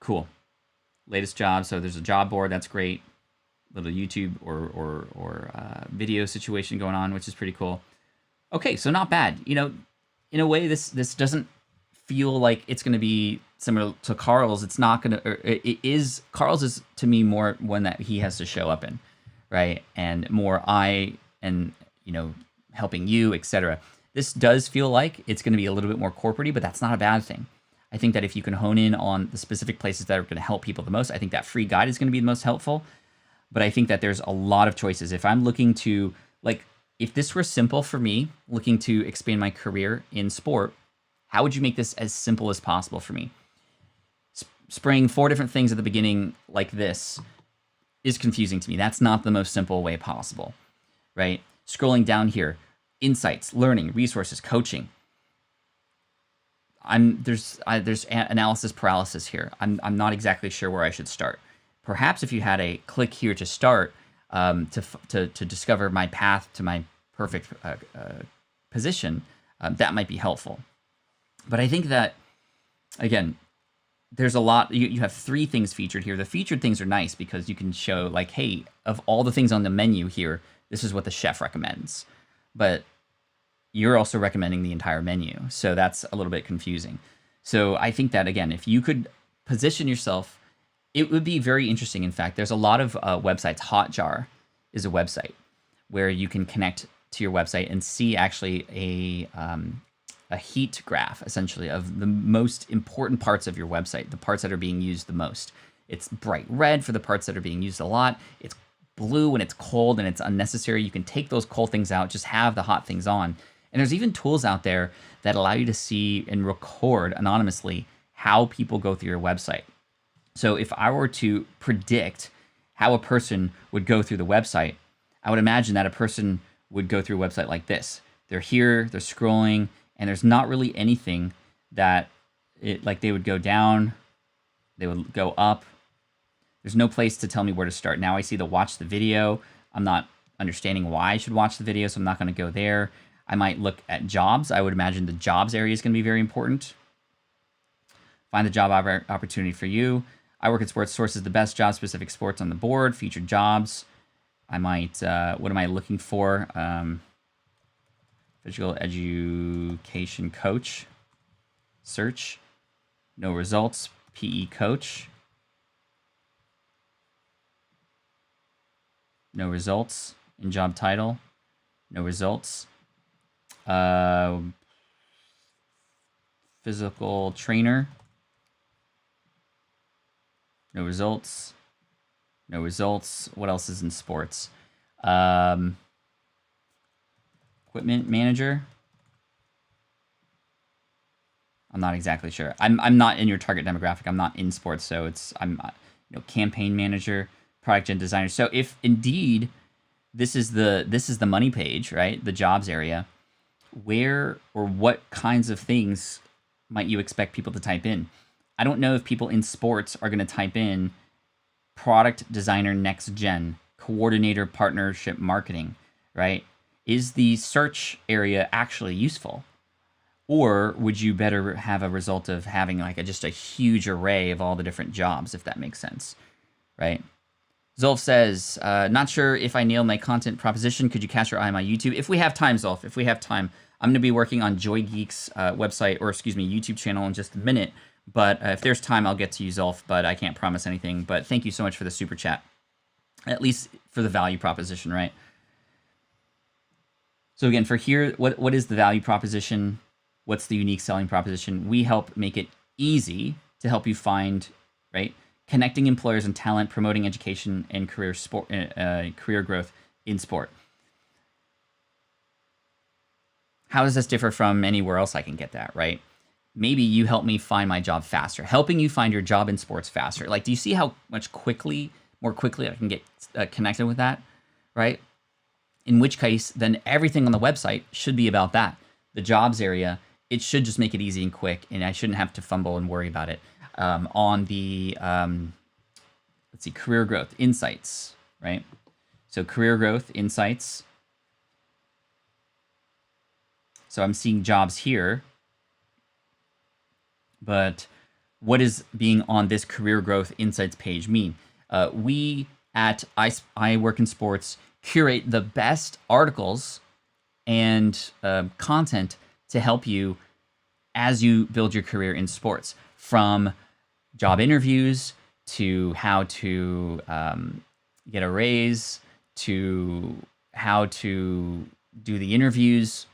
Cool. Latest job. So there's a job board. That's great. Little YouTube or video situation going on, which is pretty cool. Okay, so not bad. You know, in a way, this doesn't feel like it's going to be similar to Carl's. It's not going to. It is. Carl's is to me more one that he has to show up in, right? And more helping you, etc. This does feel like it's going to be a little bit more corporate-y, but that's not a bad thing. I think that if you can hone in on the specific places that are going to help people the most, I think that free guide is going to be the most helpful. But I think that there's a lot of choices. If I'm looking to, if this were simple for me, looking to expand my career in sport, how would you make this as simple as possible for me? Spraying 4 different things at the beginning like this is confusing to me. That's not the most simple way possible, right? Scrolling down here, insights, learning, resources, coaching. There's analysis paralysis here. I'm not exactly sure where I should start. Perhaps if you had a click here to start, to discover my path to my perfect position, that might be helpful. But I think that, again, there's a lot. You have 3 things featured here. The featured things are nice because you can show hey, of all the things on the menu here, this is what the chef recommends. But you're also recommending the entire menu. So that's a little bit confusing. So I think that, again, if you could position yourself, it would be very interesting. In fact, there's a lot of websites. Hotjar is a website where you can connect to your website and see actually a heat graph, essentially, of the most important parts of your website, the parts that are being used the most. It's bright red for the parts that are being used a lot. It's blue when it's cold and it's unnecessary. You can take those cold things out, just have the hot things on. And there's even tools out there that allow you to see and record anonymously how people go through your website. So if I were to predict how a person would go through the website, I would imagine that a person would go through a website like this. They're here, they're scrolling, and there's not really anything that like they would go down, they would go up. There's no place to tell me where to start. Now I see the watch the video. I'm not understanding why I should watch the video, so I'm not going to go there. I might look at jobs. I would imagine the jobs area is going to be very important. Find the job opportunity for you. I work at sports sources, the best job-specific sports on the board, featured jobs. I might, what am I looking for? Physical education coach. Search. No results. PE coach. No results in job title. No results. Physical trainer. No results. No results. What else is in sports? Equipment manager. I'm not exactly sure. I'm not in your target demographic. I'm not in sports, so I'm campaign manager, product and designer. So if indeed this is the money page, right? The jobs area, where or what kinds of things might you expect people to type in? I don't know if people in sports are going to type in product designer next gen, coordinator partnership marketing, right? Is the search area actually useful? Or would you better have a result of having like just a huge array of all the different jobs, if that makes sense, right? Zolf says, not sure if I nailed my content proposition. Could you cast your eye on my YouTube? If we have time, Zolf, if we have time, I'm going to be working on Joy Geek's website, or excuse me, YouTube channel in just a minute. But if there's time, I'll get to you, Zolf, but I can't promise anything. But thank you so much for the super chat, at least for the value proposition, right? So again, for here, what is the value proposition? What's the unique selling proposition? We help make it easy to help you find, right? Connecting employers and talent, promoting education and career growth in sport. How does this differ from anywhere else I can get that, right? Maybe you help me find my job faster, helping you find your job in sports faster. Like, do you see how much more quickly I can get connected with that, right? In which case, then everything on the website should be about that. The jobs area, it should just make it easy and quick, and I shouldn't have to fumble and worry about it. On the, let's see, career growth, insights, right? So career growth, insights. So I'm seeing jobs here, but what does being on this career growth insights page mean? We at I Work in Sports curate the best articles and content to help you as you build your career in sports, from job interviews to how to get a raise, to how to do the interviews.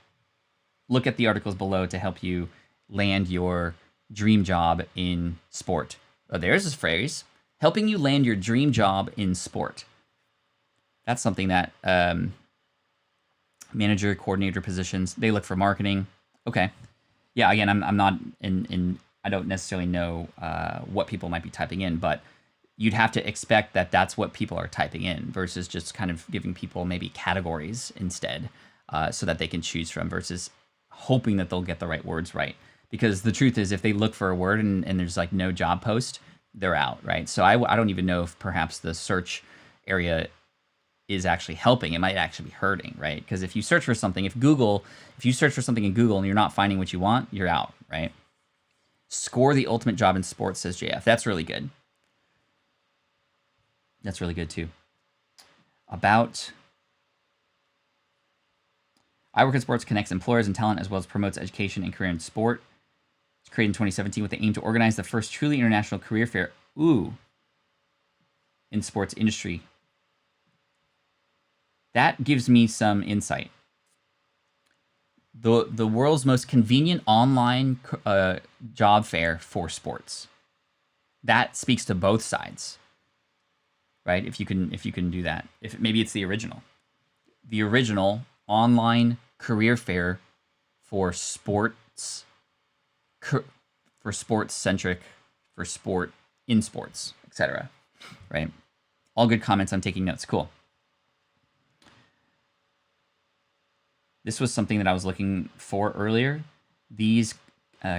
Look at the articles below to help you land your dream job in sport. Oh, there's this phrase, helping you land your dream job in sport. That's something that manager, coordinator positions, they look for marketing. Okay. Yeah, again, I'm not in I don't necessarily know what people might be typing in, but you'd have to expect that that's what people are typing in versus just kind of giving people maybe categories instead so that they can choose from, versus hoping that they'll get the right words right. Because the truth is, if they look for a word and there's like no job post, they're out, right? So I don't even know if perhaps the search area is actually helping. It might actually be hurting, right? Because if you search for something, if you search for something in Google and you're not finding what you want, you're out, right? Score the ultimate job in sports, says JF. That's really good. That's really good too. About I Work in Sports connects employers and talent as well as promotes education and career in sport. It's created in 2017 with the aim to organize the first truly international career fair. In sports industry. That gives me some insight. The world's most convenient online job fair for sports. That speaks to both sides, right? If you can do that, if maybe it's the original online career fair for sports, for sports centric, for sport in sports, etc. Right? All good comments. I'm taking notes. Cool. this was something that I was looking for earlier. These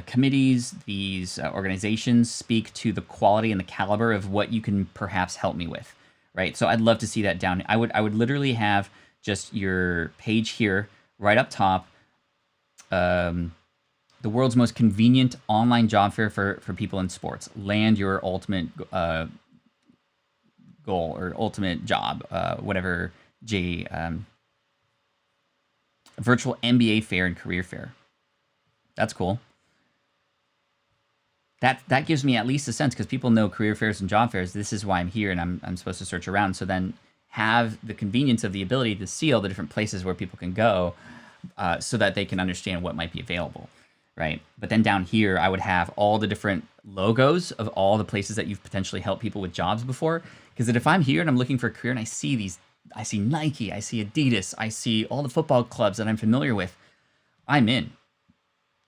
committees, these organizations speak to the quality and the caliber of what you can perhaps help me with, right? So I'd love to see that down. I would literally have just your page here right up top. The world's most convenient online job fair for people in sports. Land your ultimate goal or ultimate job, whatever virtual MBA fair and career fair. That's cool. That gives me at least a sense, because people know career fairs and job fairs. This is why I'm here, and I'm supposed to search around. So then have the convenience of the ability to see all the different places where people can go, so that they can understand what might be available, right? But then down here, I would have all the different logos of all the places that you've potentially helped people with jobs before. Because if I'm here and I'm looking for a career and I see Nike, I see Adidas, I see all the football clubs that I'm familiar with, I'm in.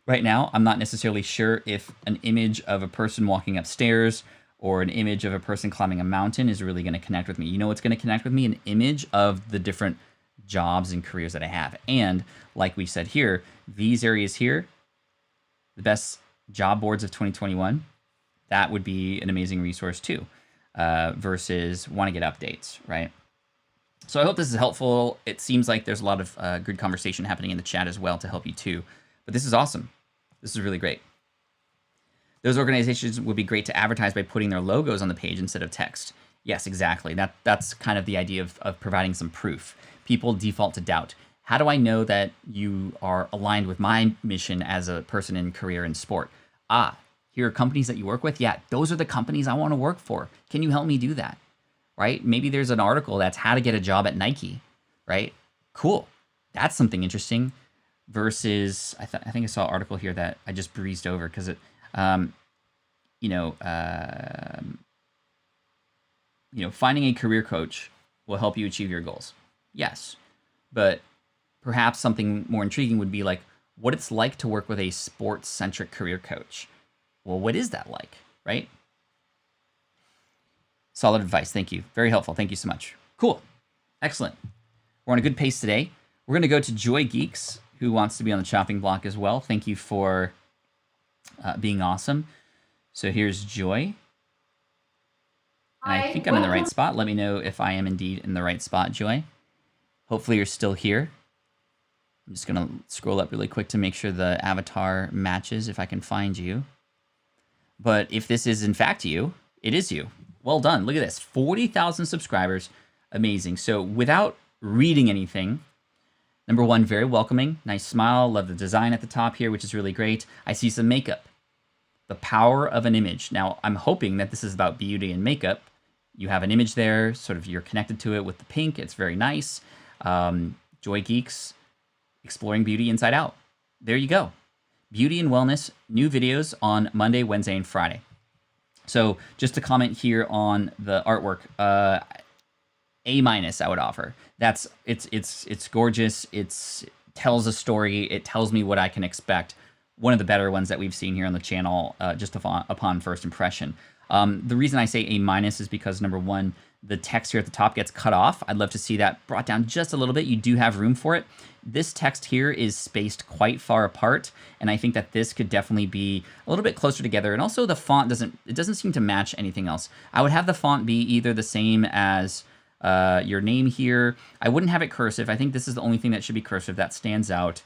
Right now, I'm not necessarily sure if an image of a person walking upstairs or an image of a person climbing a mountain is really going to connect with me. You know what's going to connect with me? An image of the different jobs and careers that I have. And like we said here, these areas here, the best job boards of 2021, that would be an amazing resource too, versus want to get updates, right? So I hope this is helpful. It seems like there's a lot of good conversation happening in the chat as well to help you too. But this is awesome. This is really great. Those organizations would be great to advertise by putting their logos on the page instead of text. Yes, exactly. That's kind of the idea of providing some proof. People default to doubt. How do I know that you are aligned with my mission as a person in career in sport? Here are companies that you work with. Yeah, those are the companies I want to work for. Can you help me do that? Right? Maybe there's an article that's how to get a job at Nike, right? Cool. That's something interesting. Versus, I think I saw an article here that I just breezed over because it, finding a career coach will help you achieve your goals. Yes, but perhaps something more intriguing would be like what it's like to work with a sports-centric career coach. Well, what is that like, right? Solid advice. Thank you. Very helpful. Thank you so much. Cool. Excellent. We're on a good pace today. We're going to go to Joy Geeks, who wants to be on the chopping block as well. Thank you for being awesome. So here's Joy. And I think I'm in the right spot. Let me know if I am indeed in the right spot, Joy. Hopefully you're still here. I'm just going to scroll up really quick to make sure the avatar matches if I can find you. But if this is in fact you, it is you. Well done. Look at this. 40,000 subscribers. Amazing. So without reading anything, number one, very welcoming. Nice smile. Love the design at the top here, which is really great. I see some makeup. The power of an image. Now, I'm hoping that this is about beauty and makeup. You have an image there, sort of you're connected to it with the pink. It's very nice. Joy Geeks, exploring beauty inside out. There you go. Beauty and wellness, new videos on Monday, Wednesday, and Friday. So just to comment here on the artwork, A- I would offer. It's gorgeous. It tells a story. It tells me what I can expect. One of the better ones that we've seen here on the channel, just upon first impression. The reason I say A- is because number one, the text here at the top gets cut off. I'd love to see that brought down just a little bit. You do have room for it. This text here is spaced quite far apart, and I think that this could definitely be a little bit closer together. And also the font doesn't seem to match anything else. I would have the font be either the same as your name here. I wouldn't have it cursive. I think this is the only thing that should be cursive that stands out.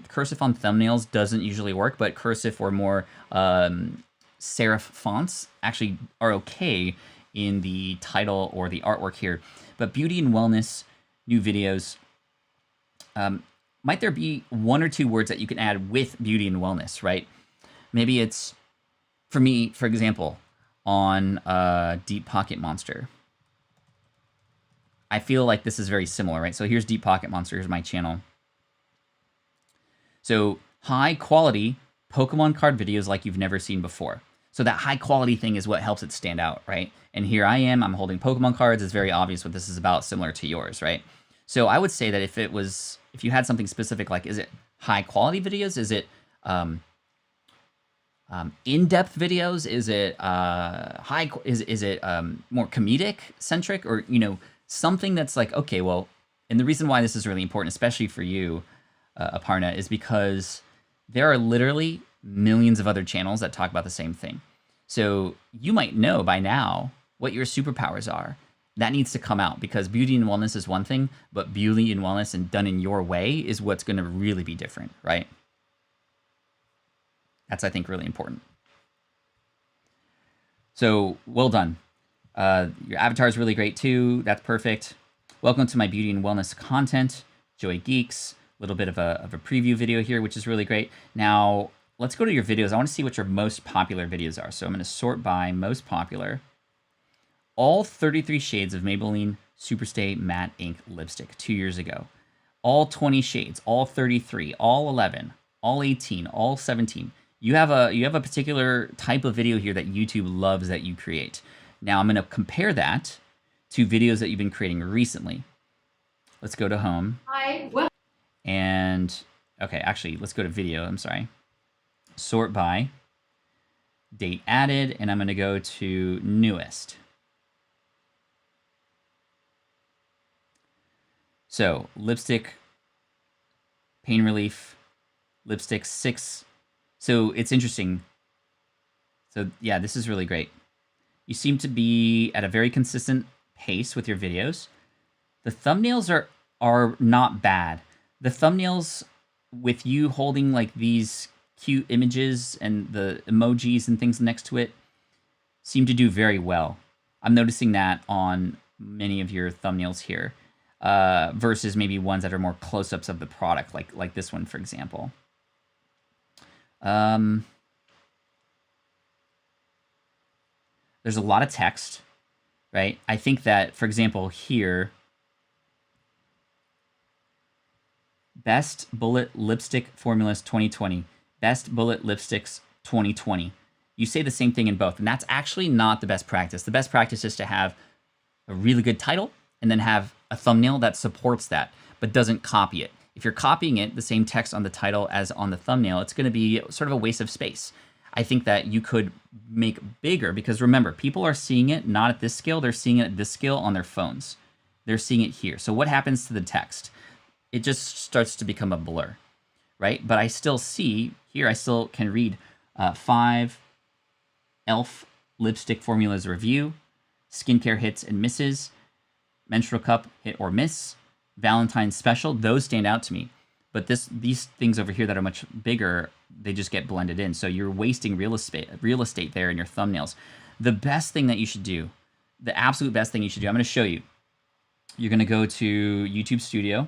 Cursive on thumbnails doesn't usually work, but cursive or more serif fonts actually are okay in the title or the artwork here. But beauty and wellness, new videos. Might there be one or two words that you can add with beauty and wellness, right? Maybe it's, for me, for example, on Deep Pocket Monster. I feel like this is very similar, right? So here's Deep Pocket Monster. Here's my channel. So high quality Pokemon card videos like you've never seen before. So that high quality thing is what helps it stand out, right? And here I am, I'm holding Pokemon cards. It's very obvious what this is about, similar to yours, right? So I would say that if you had something specific, like, is it high quality videos? Is it in-depth videos? Is it is it more comedic centric, or something that's like, okay, well, and the reason why this is really important, especially for you, Aparna, is because there are literally millions of other channels that talk about the same thing. So you might know by now what your superpowers are. That needs to come out, because beauty and wellness is one thing, but beauty and wellness and done in your way is what's going to really be different, right? That's, I think, really important. So well done. Your avatar is really great too. That's perfect. Welcome to my beauty and wellness content, Joy Geeks. A little bit of a preview video here, which is really great. Now, let's go to your videos. I want to see what your most popular videos are. So I'm going to sort by most popular. All 33 shades of Maybelline Superstay Matte Ink Lipstick 2 years ago. All 20 shades, all 33, all 11, all 18, all 17. You have a particular type of video here that YouTube loves that you create. Now I'm going to compare that to videos that you've been creating recently. Let's go to home. And okay, actually, let's go to video. I'm sorry. Sort by date added, and I'm going to go to newest. So lipstick, pain relief, lipstick 6. So it's interesting. So yeah, this is really great. You seem to be at a very consistent pace with your videos. The thumbnails are not bad. The thumbnails with you holding like these cute images and the emojis and things next to it seem to do very well. I'm noticing that on many of your thumbnails here, versus maybe ones that are more close-ups of the product, like this one, for example. There's a lot of text, right? I think that, for example, here, Best Bullet Lipstick Formulas 2020, Best Bullet Lipsticks 2020. You say the same thing in both, and that's actually not the best practice. The best practice is to have a really good title and then have a thumbnail that supports that, but doesn't copy it. If you're copying it, the same text on the title as on the thumbnail, it's going to be sort of a waste of space. I think that you could make bigger, because remember, people are seeing it not at this scale, they're seeing it at this scale on their phones. They're seeing it here. So what happens to the text? It just starts to become a blur, right? But I still see, here I still can read 5 e.l.f. lipstick formulas review, skincare hits and misses, menstrual cup hit or miss, Valentine's special. Those stand out to me. But these things over here that are much bigger, they just get blended in. So you're wasting real estate there in your thumbnails. The best thing that you should do, the absolute best thing you should do, I'm going to show you. You're going to go to YouTube Studio.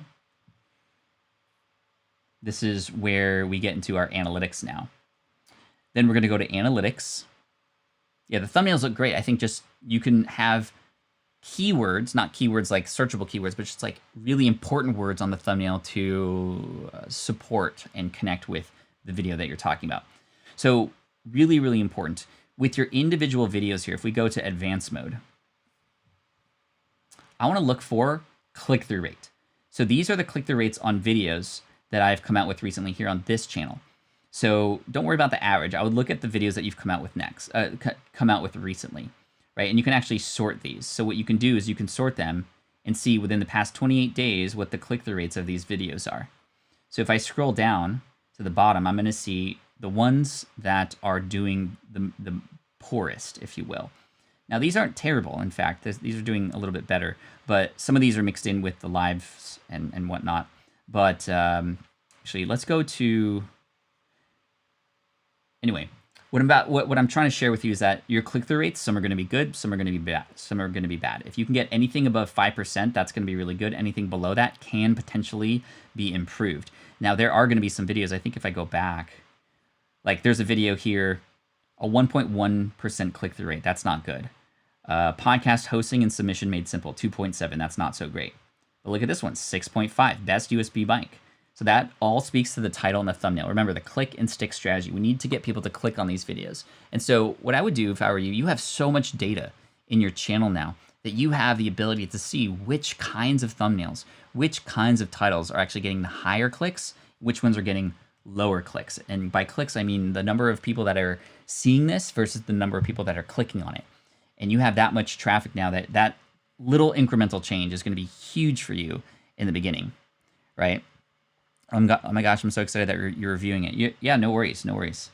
This is where we get into our analytics now. Then we're going to go to analytics. Yeah, the thumbnails look great. I think just you can have keywords, not keywords like searchable keywords, but just like really important words on the thumbnail to support and connect with the video that you're talking about. So really, really important. With your individual videos here, if we go to advanced mode, I want to look for click-through rate. So these are the click-through rates on videos that I've come out with recently here on this channel. So don't worry about the average. I would look at the videos that you've come out with recently, right? And you can actually sort these. So what you can do is you can sort them and see within the past 28 days what the click-through rates of these videos are. So if I scroll down to the bottom, I'm going to see the ones that are doing the poorest, if you will. Now, these aren't terrible. In fact, these are doing a little bit better, but some of these are mixed in with the lives and whatnot. But actually, let's go to... Anyway, what I'm trying to share with you is that your click-through rates, some are going to be good, some are going to be bad, some are going to be bad. If you can get anything above 5%, that's going to be really good. Anything below that can potentially be improved. Now, there are going to be some videos, I think if I go back, like there's a video here, a 1.1% click-through rate. That's not good. Podcast hosting and submission made simple, 2.7. That's not so great. But look at this one, 6.5, best USB mic. So that all speaks to the title and the thumbnail. Remember, the click and stick strategy. We need to get people to click on these videos. And so what I would do if I were you, you have so much data in your channel now that you have the ability to see which kinds of thumbnails, which kinds of titles are actually getting the higher clicks, which ones are getting lower clicks. And by clicks, I mean the number of people that are seeing this versus the number of people that are clicking on it. And you have that much traffic now that little incremental change is going to be huge for you in the beginning, right? Oh my gosh, I'm so excited that you're reviewing it. Yeah, no worries, no worries.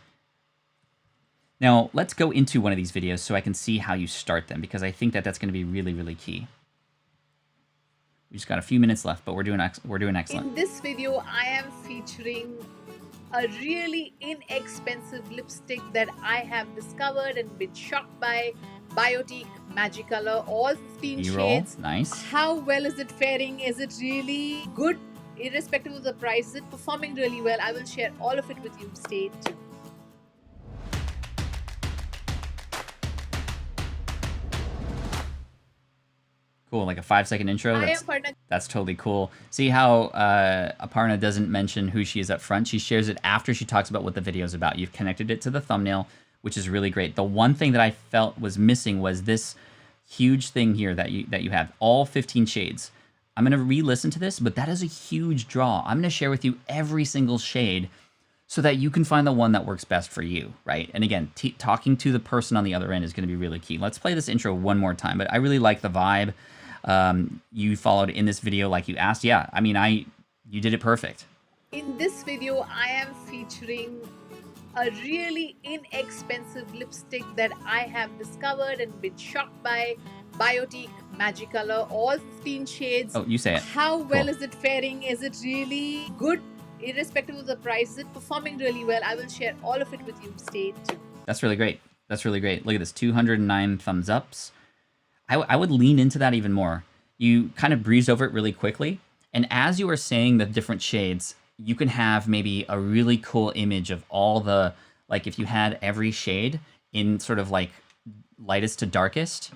Now, let's go into one of these videos so I can see how you start them, because I think that that's going to be really, really key. We just got a few minutes left, but we're doing excellent. In this video, I am featuring a really inexpensive lipstick that I have discovered and been shocked by. Biotique Magicolor, all 15 shades. Nice. How well is it faring? Is it really good? Irrespective of the price, is it performing really well? I will share all of it with you. Stay tuned. Cool, like a 5-second intro. That's totally cool. See how Aparna doesn't mention who she is up front. She shares it after she talks about what the video is about. You've connected it to the thumbnail, which is really great. The one thing that I felt was missing was this huge thing here that you have, all 15 shades. I'm gonna re-listen to this, but that is a huge draw. I'm gonna share with you every single shade so that you can find the one that works best for you, right? And again, talking to the person on the other end is gonna be really key. Let's play this intro one more time, but I really like the vibe. You followed in this video like you asked. Yeah, I mean, you did it perfect. In this video, I am featuring a really inexpensive lipstick that I have discovered and been shocked by. Biotique Magicolor, all 15 shades. Oh, you say it. How well is it faring? Is it really good? Irrespective of the price, is it performing really well? I will share all of it with you. Stay tuned. That's really great. That's really great. Look at this, 209 thumbs ups. I would lean into that even more. You kind of breezed over it really quickly. And as you were saying the different shades, you can have maybe a really cool image of all the, like if you had every shade in sort of like lightest to darkest,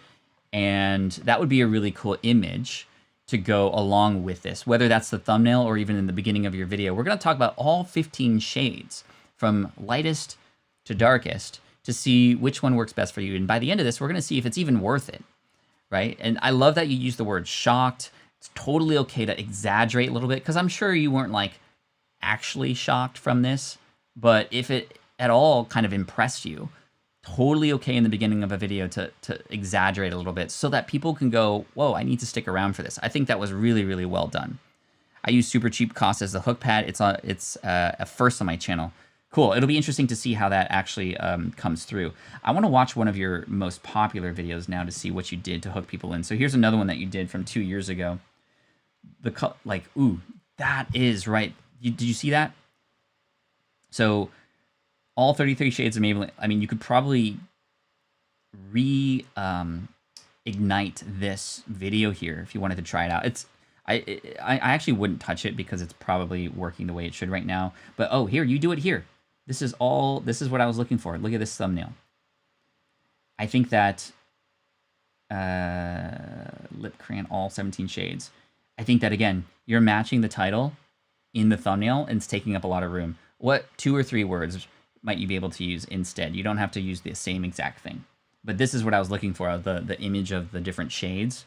and that would be a really cool image to go along with this, whether that's the thumbnail or even in the beginning of your video. We're gonna talk about all 15 shades from lightest to darkest to see which one works best for you. And by the end of this, we're gonna see if it's even worth it, right? And I love that you use the word shocked. It's totally okay to exaggerate a little bit, because I'm sure you weren't like actually shocked from this, but if it at all kind of impressed you, totally okay in the beginning of a video to exaggerate a little bit so that people can go, whoa, I need to stick around for this. I think that was really, really well done. I use Super Cheap Cost as the hook pad. It's a first on my channel. Cool. It'll be interesting to see how that actually comes through. I want to watch one of your most popular videos now to see what you did to hook people in. So here's another one that you did from 2 years ago. Ooh, that is right. Did you see that? So all 33 shades of Maybelline. I mean, you could probably ignite this video here if you wanted to try it out. I actually wouldn't touch it because it's probably working the way it should right now. But oh, here, you do it here. This is what I was looking for. Look at this thumbnail. I think that lip crayon, all 17 shades. I think that again, you're matching the title in the thumbnail and it's taking up a lot of room. What 2 or 3 words might you be able to use instead? You don't have to use the same exact thing. But this is what I was looking for, the image of the different shades.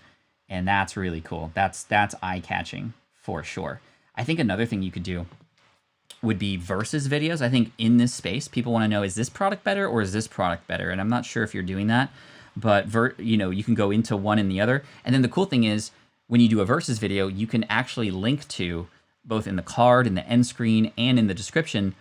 And that's really cool. That's eye-catching for sure. I think another thing you could do would be versus videos. I think in this space, people want to know, is this product better or is this product better? And I'm not sure if you're doing that, but you can go into one and the other. And then the cool thing is when you do a versus video, you can actually link to both in the card, in the end screen, and in the description,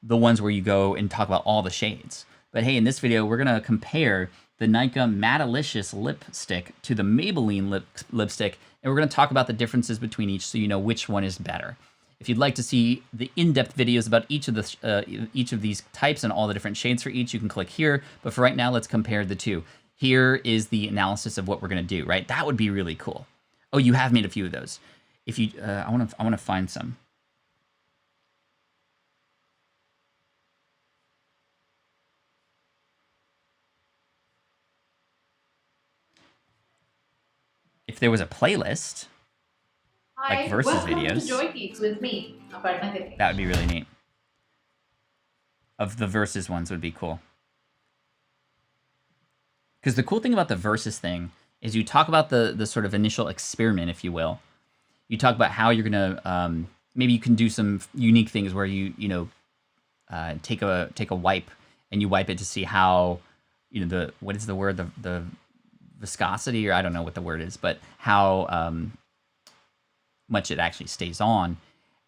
the ones where you go and talk about all the shades. But hey, in this video, we're gonna compare the Nika Matalicious lipstick to the Maybelline lipstick, and we're gonna talk about the differences between each so you know which one is better. If you'd like to see the in-depth videos about each of these types and all the different shades for each, you can click here. But for right now, let's compare the two. Here is the analysis of what we're gonna do, right? That would be really cool. Oh, you have made a few of those. If you, I wanna find some. If there was a playlist, like versus videos, to Joy Peaks with me. That would be really neat. Of the versus ones would be cool. Because the cool thing about the versus thing is you talk about the sort of initial experiment, if you will. You talk about how you're gonna maybe you can do some unique things where you take a wipe and you wipe it to see how what is the word, the viscosity, or I don't know what the word is, but how much it actually stays on.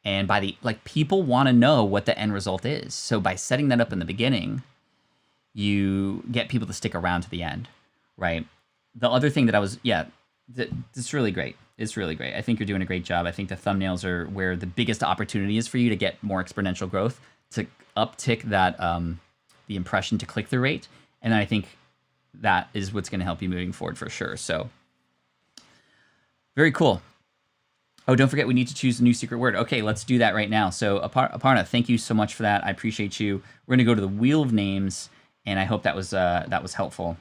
And by people want to know what the end result is. So by setting that up in the beginning, you get people to stick around to the end, right? The other thing that it's really great. It's really great. I think you're doing a great job. I think the thumbnails are where the biggest opportunity is for you to get more exponential growth, to uptick that the impression to click-through rate. And I think that is what's going to help you moving forward for sure. So very cool. Oh, don't forget, we need to choose a new secret word. Okay, let's do that right now. So Aparna, thank you so much for that. I appreciate you. We're going to go to the Wheel of Names, and I hope that was helpful.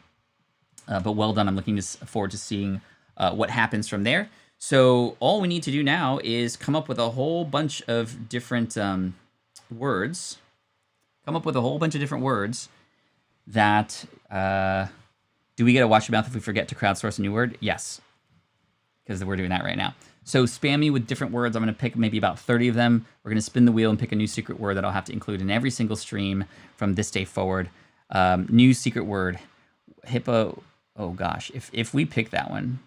But well done. I'm looking forward to seeing what happens from there. So all we need to do now is come up with a whole bunch of different words. Come up with a whole bunch of different words that... do we get a watch your mouth if we forget to crowdsource a new word? Yes, because we're doing that right now. So spam me with different words. I'm going to pick maybe about 30 of them. We're going to spin the wheel and pick a new secret word that I'll have to include in every single stream from this day forward. New secret word. Hippo. Oh, gosh. If we pick that one,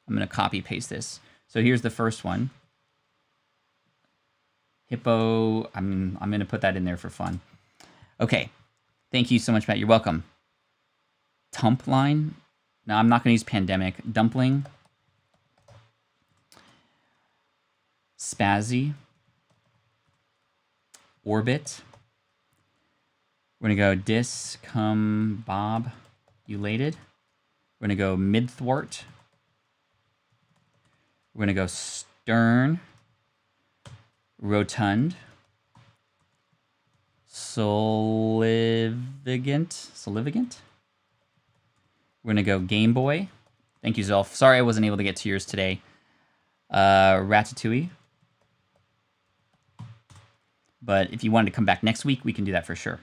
I'm going to copy paste this. So here's the first one. Hippo. I'm going to put that in there for fun. Okay. Thank you so much, Matt. You're welcome. Tump line. No, I'm not going to use pandemic. Dumpling. Spazzy. Orbit. We're going to go discombobulated. We're going to go midthwart. We're going to go stern. Rotund. Solivigant. We're going to go Game Boy. Thank you, Zolf. Sorry I wasn't able to get to yours today. Ratatouille. But if you wanted to come back next week, we can do that for sure.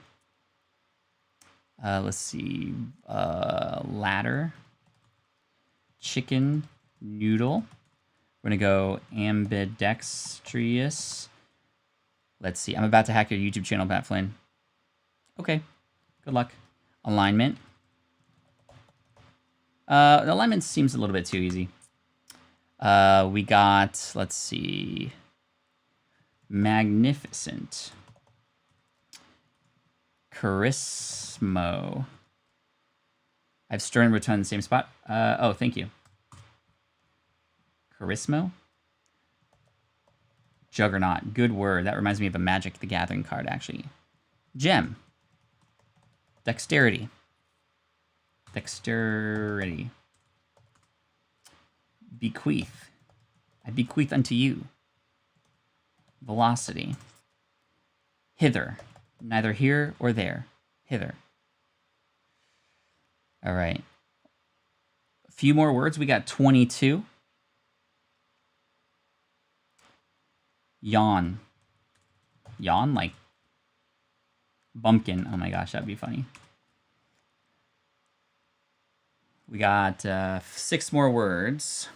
Let's see. Ladder. Chicken noodle. We're going to go ambidextrous. Let's see. I'm about to hack your YouTube channel, Pat Flynn. Okay. Good luck. Alignment. The alignment seems a little bit too easy. We got, let's see, magnificent. Charismo. I have stern and rotund in the same spot. Oh, thank you. Charismo. Juggernaut. Good word. That reminds me of a Magic the Gathering card, actually. Gem. Dexterity. Dexterity. Bequeath. I bequeath unto you. Velocity. Hither. Neither here or there. Hither. All right. A few more words. We got 22. Yawn. Yawn? Like bumpkin. Oh my gosh, that'd be funny. We got 6 more words.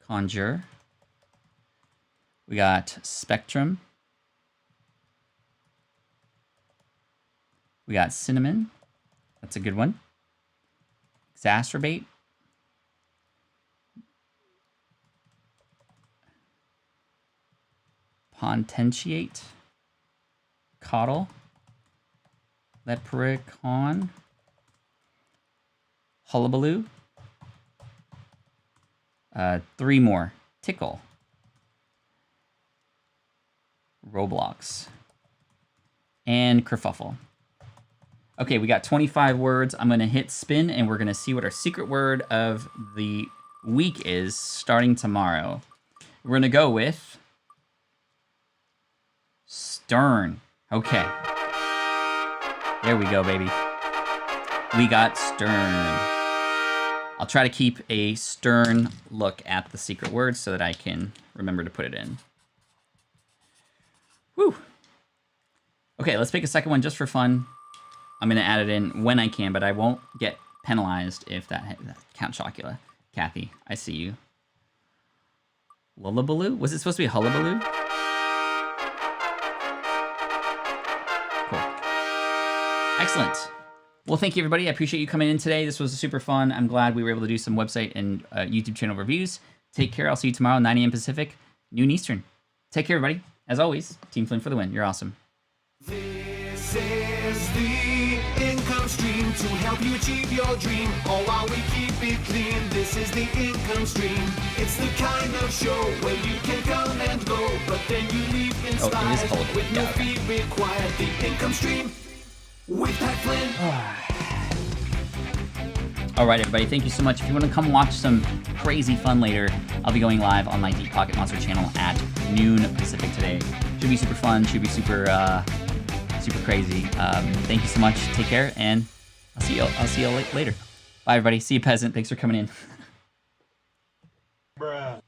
Conjure. We got spectrum. We got cinnamon. That's a good one. Exacerbate. Potentiate. Coddle. Leprechaun. Hullabaloo. 3 more. Tickle. Roblox. And kerfuffle. Okay, we got 25 words. I'm going to hit spin, and we're going to see what our secret word of the week is starting tomorrow. We're going to go with stern. Okay. There we go, baby. We got stern. I'll try to keep a stern look at the secret word so that I can remember to put it in. Woo. Okay, let's pick a second one just for fun. I'm going to add it in when I can, but I won't get penalized if that Count Chocula. Kathy, I see you. Lullabaloo? Was it supposed to be hullabaloo? Cool. Excellent. Well, thank you, everybody. I appreciate you coming in today. This was super fun. I'm glad we were able to do some website and YouTube channel reviews. Take care. I'll see you tomorrow, 9 a.m. Pacific, noon Eastern. Take care, everybody. As always, Team Flynn for the win. You're awesome. This is the income stream to help you achieve your dream. All while we keep it clean. This is the income stream. It's the kind of show where you can come and go, but then you leave inspired cold. with no fee required. The income stream with Pat Flynn. All right, everybody. Thank you so much. If you want to come watch some crazy fun later, I'll be going live on my Deep Pocket Monster channel at noon Pacific today. Should be super fun. Should be super crazy. Thank you so much. Take care, and I'll see you later. Bye, everybody. See you, peasant. Thanks for coming in. Bruh.